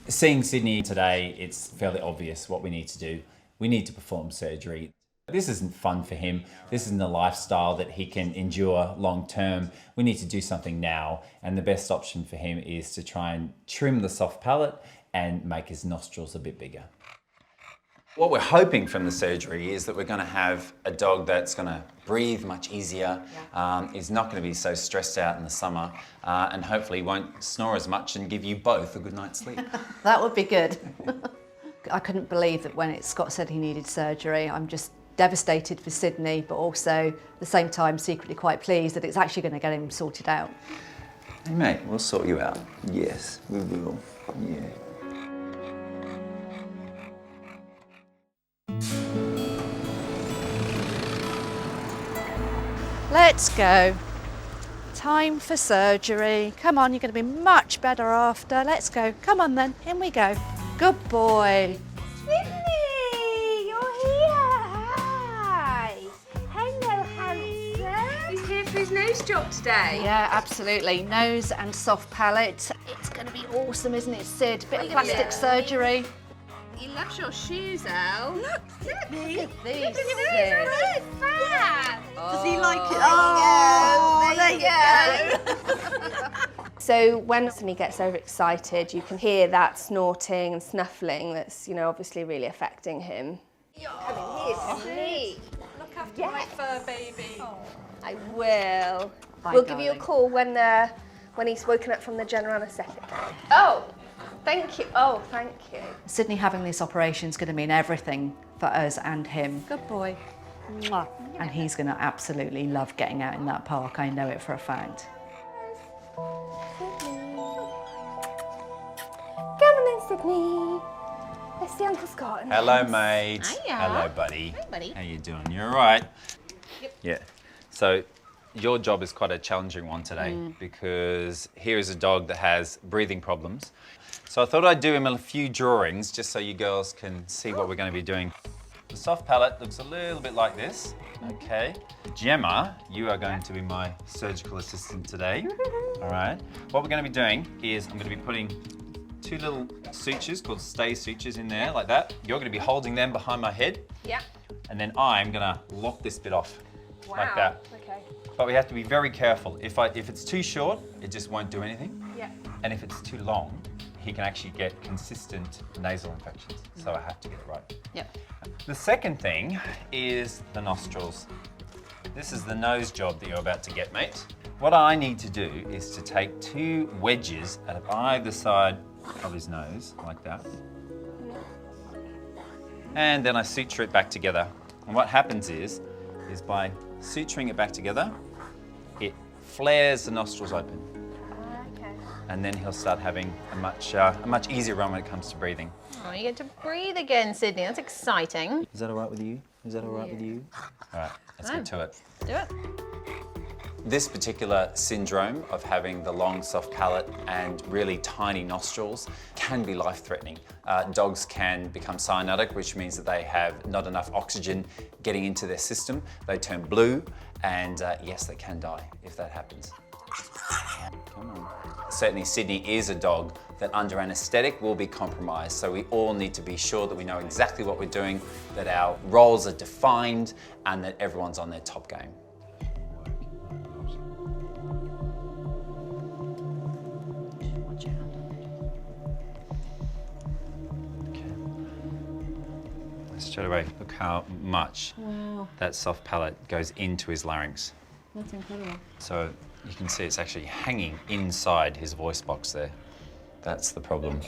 S6: Seeing Sydney today, it's fairly obvious what we need to do. We need to perform surgery. This isn't fun for him. This isn't a lifestyle that he can endure long term. We need to do something now, and the best option for him is to try and trim the soft palate and make his nostrils a bit bigger. What we're hoping from the surgery is that we're going to have a dog that's going to breathe much easier, is not going to be so stressed out in the summer, and hopefully won't snore as much and give you both a good night's sleep.
S15: That would be good. I couldn't believe that when Scott said he needed surgery. I'm just devastated for Sydney, but also at the same time secretly quite pleased that it's actually going to get him sorted out.
S6: Hey mate, we'll sort you out. Yes, we will. Yeah.
S11: Let's go. Time for surgery. Come on, you're going to be much better after. Let's go. Come on then, in we go. Good boy.
S10: Sydney, you're here. Hi. Hello, handsome. He's here for his nose job today.
S11: Yeah, absolutely. Nose and soft palate. It's going to be awesome, isn't it, Sid? Bit of plastic surgery.
S10: He loves your shoes, Al. Look at
S11: Look at these,
S10: Look at
S11: Sid.
S10: these, fab.
S11: Does he like it?
S10: Oh,
S11: there you go.
S10: So when Sydney gets overexcited, you can hear that snorting and snuffling that's, obviously really affecting him.
S11: Come here, Sydney.
S10: Look after my fur baby. Oh. I will. We'll give you a
S15: darling.
S10: call when he's woken up from the general anaesthetic. Oh, thank you. Oh, thank you.
S15: Sydney having this operation is going to mean everything for us and him.
S11: Good boy.
S15: Mwah. And he's going to absolutely love getting out in that park. I know it for a fact.
S10: Come on then, Sydney. Let's see Uncle Scott.
S6: Hello, mate.
S10: Hiya.
S6: Hello, buddy.
S10: Hi, buddy.
S6: How you doing? You all right? Yep. Yeah. So your job is quite a challenging one today because here is a dog that has breathing problems. So I thought I'd do him a few drawings just so you girls can see what we're going to be doing. The soft palate looks a little bit like this. Okay. Gemma, you are going to be my surgical assistant today. All right. What we're going to be doing is I'm going to be putting two little sutures called stay sutures in there like that. You're going to be holding them behind my head.
S10: Yeah.
S6: And then I'm going to lock this bit off like
S10: Wow.
S6: that.
S10: Okay.
S6: But we have to be very careful. If it's too short, it just won't do anything.
S10: Yeah.
S6: And if it's too long, he can actually get consistent nasal infections. So I have to get it right.
S11: Yep.
S6: The second thing is the nostrils. This is the nose job that you're about to get, mate. What I need to do is to take two wedges at either side of his nose, like that. And then I suture it back together. And what happens is by suturing it back together, it flares the nostrils open.
S10: Okay.
S6: And then he'll start having a much easier run when it comes to breathing.
S16: Oh, you get to breathe again, Sydney. That's exciting.
S6: Is that all right with you? Is that all right with you? All right, let's get to it.
S16: Do it.
S6: This particular syndrome of having the long, soft palate and really tiny nostrils can be life-threatening. Dogs can become cyanotic, which means that they have not enough oxygen getting into their system. They turn blue, and yes, they can die if that happens. Come on. Certainly, Sydney is a dog that under anaesthetic will be compromised, so we all need to be sure that we know exactly what we're doing, that our roles are defined, and that everyone's on their top game. Straight away, look how much that soft palate goes into his larynx.
S16: That's incredible.
S6: So you can see it's actually hanging inside his voice box there. That's the problem.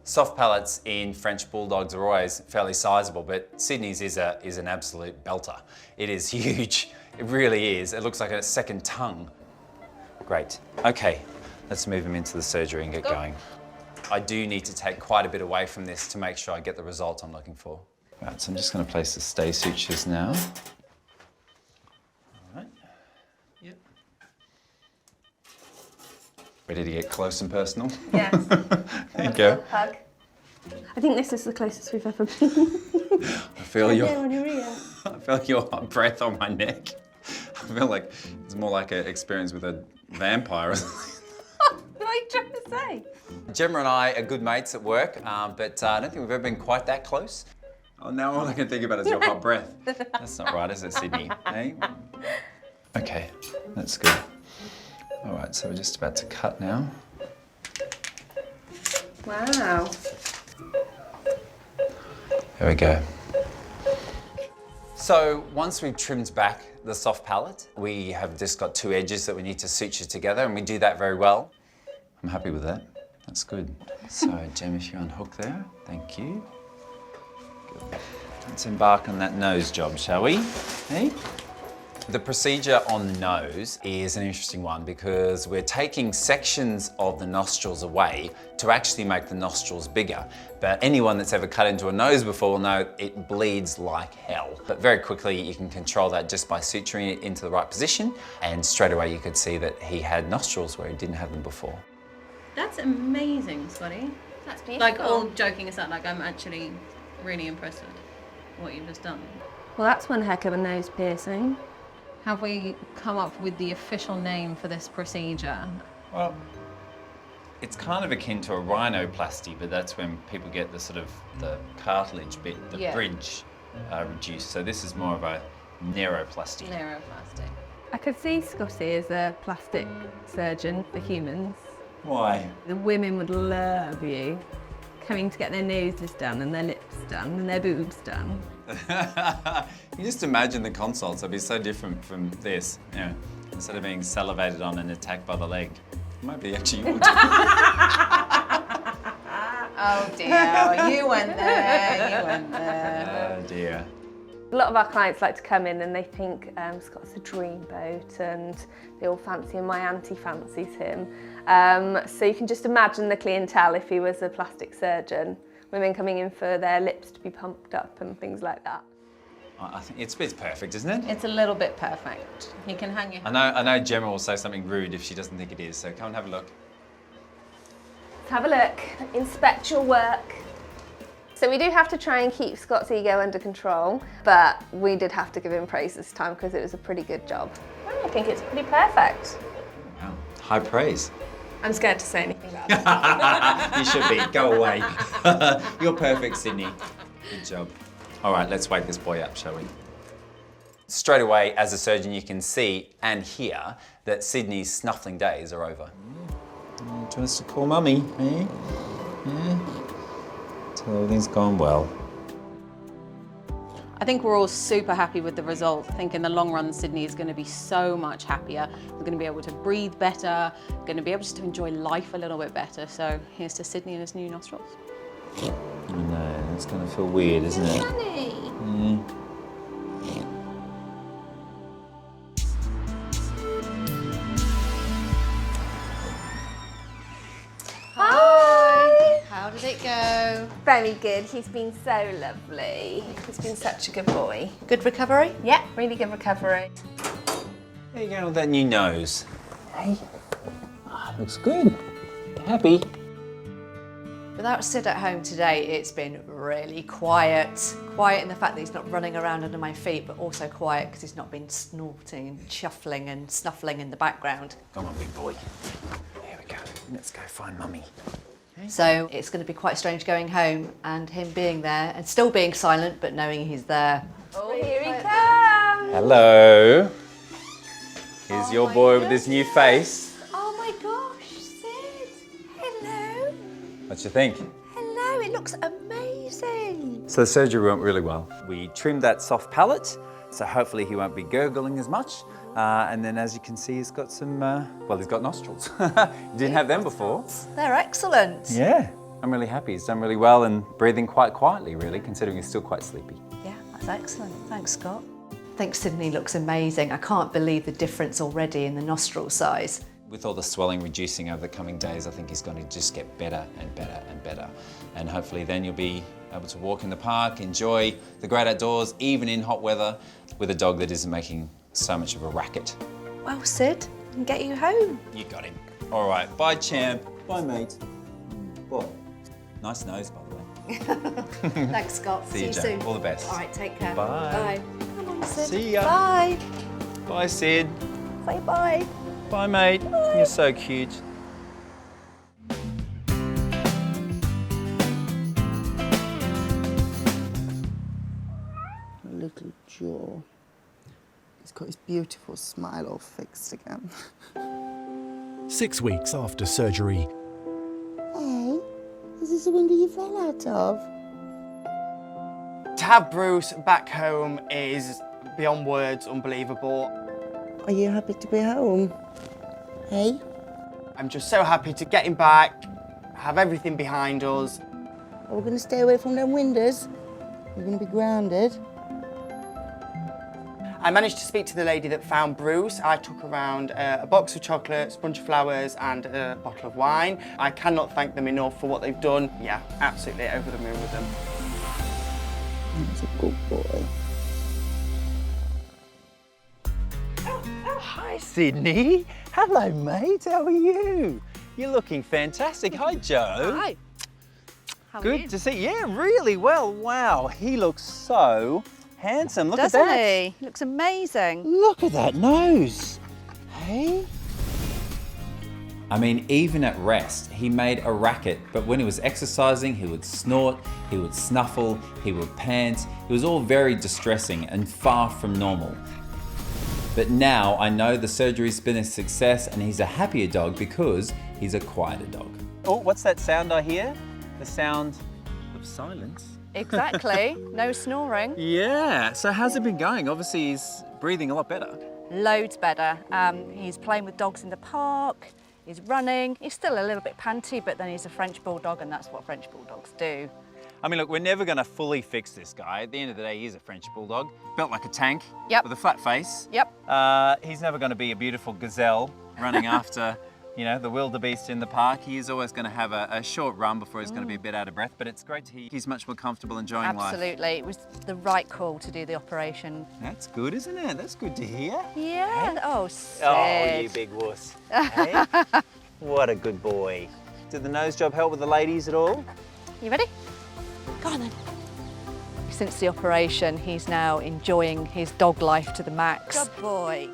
S6: Soft palates in French Bulldogs are always fairly sizable, but Sydney's is an absolute belter. It is huge. It really is. It looks like a second tongue. Great. Okay, let's move him into the surgery and get going. I do need to take quite a bit away from this to make sure I get the result I'm looking for. Right, so I'm just going to place the stay sutures now. All right. Yep. Ready to get close and personal?
S10: Yes.
S6: There you go.
S10: Hug. I think this is the closest we've ever been.
S6: I feel your
S10: on your ear.
S6: I feel your breath on my neck. I feel like it's more like an experience with a vampire or something.
S10: What are you trying to say?
S6: Gemma and I are good mates at work, but I don't think we've ever been quite that close. Oh, now all I can think about is your hot breath. That's not right, is it, Sydney? Hey? Okay, that's good. All right, so we're just about to cut now.
S10: Wow.
S6: There we go. So once we've trimmed back the soft palate, we have just got 2 edges that we need to suture together, and we do that very well. I'm happy with that. That's good. So, Gem, if you unhook there, thank you. Good. Let's embark on that nose job, shall we? Hey? The procedure on the nose is an interesting one because we're taking sections of the nostrils away to actually make the nostrils bigger. But anyone that's ever cut into a nose before will know it bleeds like hell. But very quickly you can control that just by suturing it into the right position, and straight away you could see that he had nostrils where he didn't have them before.
S16: That's amazing, Scotty.
S10: That's beautiful.
S16: Like, all joking aside, like, I'm actually really impressed with what you've just done.
S10: Well, that's one heck of a nose piercing.
S16: Have we come up with the official name for this procedure?
S6: Well, it's kind of akin to a rhinoplasty, but that's when people get the sort of the cartilage bit, the bridge reduced. So this is more of a narrowplasty.
S16: Neuroplastic.
S10: I could see Scotty as a plastic surgeon for humans.
S6: Why?
S10: The women would love you coming to get their noses done and their lips done and their boobs done.
S6: You just imagine the consults, they'd be so different from this. You know, instead of being salivated on and attacked by the leg, it might be actually your job.
S8: Oh dear, you went there, you went there.
S6: Oh dear.
S10: A lot of our clients like to come in and they think Scott's a dreamboat, and they all fancy him. My auntie fancies him. So you can just imagine the clientele if he was a plastic surgeon. Women coming in for their lips to be pumped up and things like that.
S6: I think it's perfect, isn't it?
S16: It's a little bit perfect. You can hang your...
S6: I know Gemma will say something rude if she doesn't think it is, so come and have a look.
S10: Let's have a look. Inspect your work. So we do have to try and keep Scott's ego under control, but we did have to give him praise this time because it was a pretty good job. I think it's pretty perfect.
S6: Wow, high praise.
S10: I'm scared to say anything about it.
S6: You should be, go away. You're perfect, Sydney. Good job. All right, let's wake this boy up, shall we? Straight away, as a surgeon, you can see and hear that Sydney's snuffling days are over. Do you want us to call Mummy? Eh? Yeah. So everything's gone well.
S8: I think we're all super happy with the result. I think in the long run, Sydney is going to be so much happier. We're going to be able to breathe better, going to be able just to enjoy life a little bit better. So here's to Sydney and his new nostrils.
S6: I know, it's going to feel weird, isn't it?
S8: Funny.
S10: Hi!
S11: How did it go?
S10: Very good. He's been so lovely. He's been such a good boy.
S11: Good recovery?
S10: Yeah, really good recovery.
S6: How are you going with that new nose? Hey, looks good. Happy?
S15: Without Sid at home today, it's been really quiet. Quiet in the fact that he's not running around under my feet, but also quiet because he's not been snorting and shuffling and snuffling in the background.
S6: Come on, big boy. Here we go. Let's go find Mummy.
S15: So it's going to be quite strange going home and him being there and still being silent, but knowing he's there.
S10: Oh, here he comes!
S6: Hello. Here's your boy with his new face.
S11: Oh my gosh, Sid. Hello.
S6: What you think?
S11: Hello, it looks amazing.
S6: So the surgery went really well. We trimmed that soft palate, so hopefully he won't be gurgling as much. And then as you can see, he's got some, well, he's got nostrils. He didn't have them before.
S15: They're excellent.
S6: Yeah, I'm really happy. He's done really well and breathing quite quietly, really, considering he's still quite sleepy.
S15: Yeah, that's excellent. Thanks, Scott. I think Sydney looks amazing. I can't believe the difference already in the nostril size.
S6: With all the swelling reducing over the coming days, I think he's going to just get better and better and better. And hopefully then you'll be able to walk in the park, enjoy the great outdoors, even in hot weather, with a dog that isn't making so much of a racket.
S15: Well, Sid, I can get you home.
S6: You got him. All right, bye, champ. Bye, mate. Bye. Nice nose, by the way.
S11: Thanks, Scott.
S6: See you,
S11: soon.
S6: Jane. All the best.
S11: All right, take care.
S6: Bye.
S11: Bye. Come on, Sid.
S6: See ya.
S11: Bye.
S6: Bye, Sid.
S11: Say bye.
S6: Bye, mate. You're so cute.
S17: Little jaw. He's got his beautiful smile all fixed again.
S18: 6 weeks after surgery.
S17: Hey, is this the window you fell out of?
S13: To have Bruce back home is beyond words unbelievable.
S17: Are you happy to be home? Hey?
S13: I'm just so happy to get him back, have everything behind us.
S17: Are we going to stay away from them windows? We're going to be grounded.
S13: I managed to speak to the lady that found Bruce. I took around a box of chocolates, a bunch of flowers and a bottle of wine. I cannot thank them enough for what they've done. Yeah, absolutely over the moon with them.
S17: He's a good boy.
S3: Hi, Sydney. Hello, mate. How are you? You're looking fantastic. Hi, Joe.
S11: Hi. How are
S3: Good
S11: you?
S3: to see you. Yeah, really well. Wow, he looks so handsome. Look
S11: Doesn't
S3: at that.
S11: he? He looks amazing.
S3: Look at that nose. Hey?
S6: I mean, even at rest, he made a racket, but when he was exercising, he would snort, he would snuffle, he would pant. It was all very distressing and far from normal. But now I know the surgery's been a success and he's a happier dog because he's a quieter dog.
S3: Oh, what's that sound I hear? The sound of silence.
S11: Exactly. No snoring.
S3: Yeah, so how's it been going? Obviously he's breathing a lot better.
S11: Loads better. He's playing with dogs in the park. He's running. He's still a little bit panty, but then he's a French Bulldog and that's what French Bulldogs do.
S3: I mean, look, we're never going to fully fix this guy. At the end of the day, he is a French Bulldog, built like a tank,
S11: Yep.
S3: with a flat face.
S11: Yep.
S3: He's never going to be a beautiful gazelle running after, you know, the wildebeest in the park. He is always going to have a short run before he's going to be a bit out of breath, but it's great to hear he's much more comfortable enjoying life.
S11: Absolutely. It was the right call to do the operation.
S3: That's good, isn't it? That's good to hear.
S11: Yeah. Oh, Sid.
S3: Oh, you big wuss. Hey? What a good boy. Did the nose job help with the ladies at all?
S11: You ready? Go on then. Since the operation, he's now enjoying his dog life to the max. Good boy.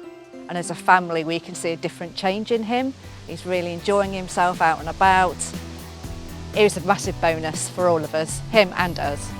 S11: And as a family, we can see a different change in him. He's really enjoying himself out and about. It was a massive bonus for all of us, him and us.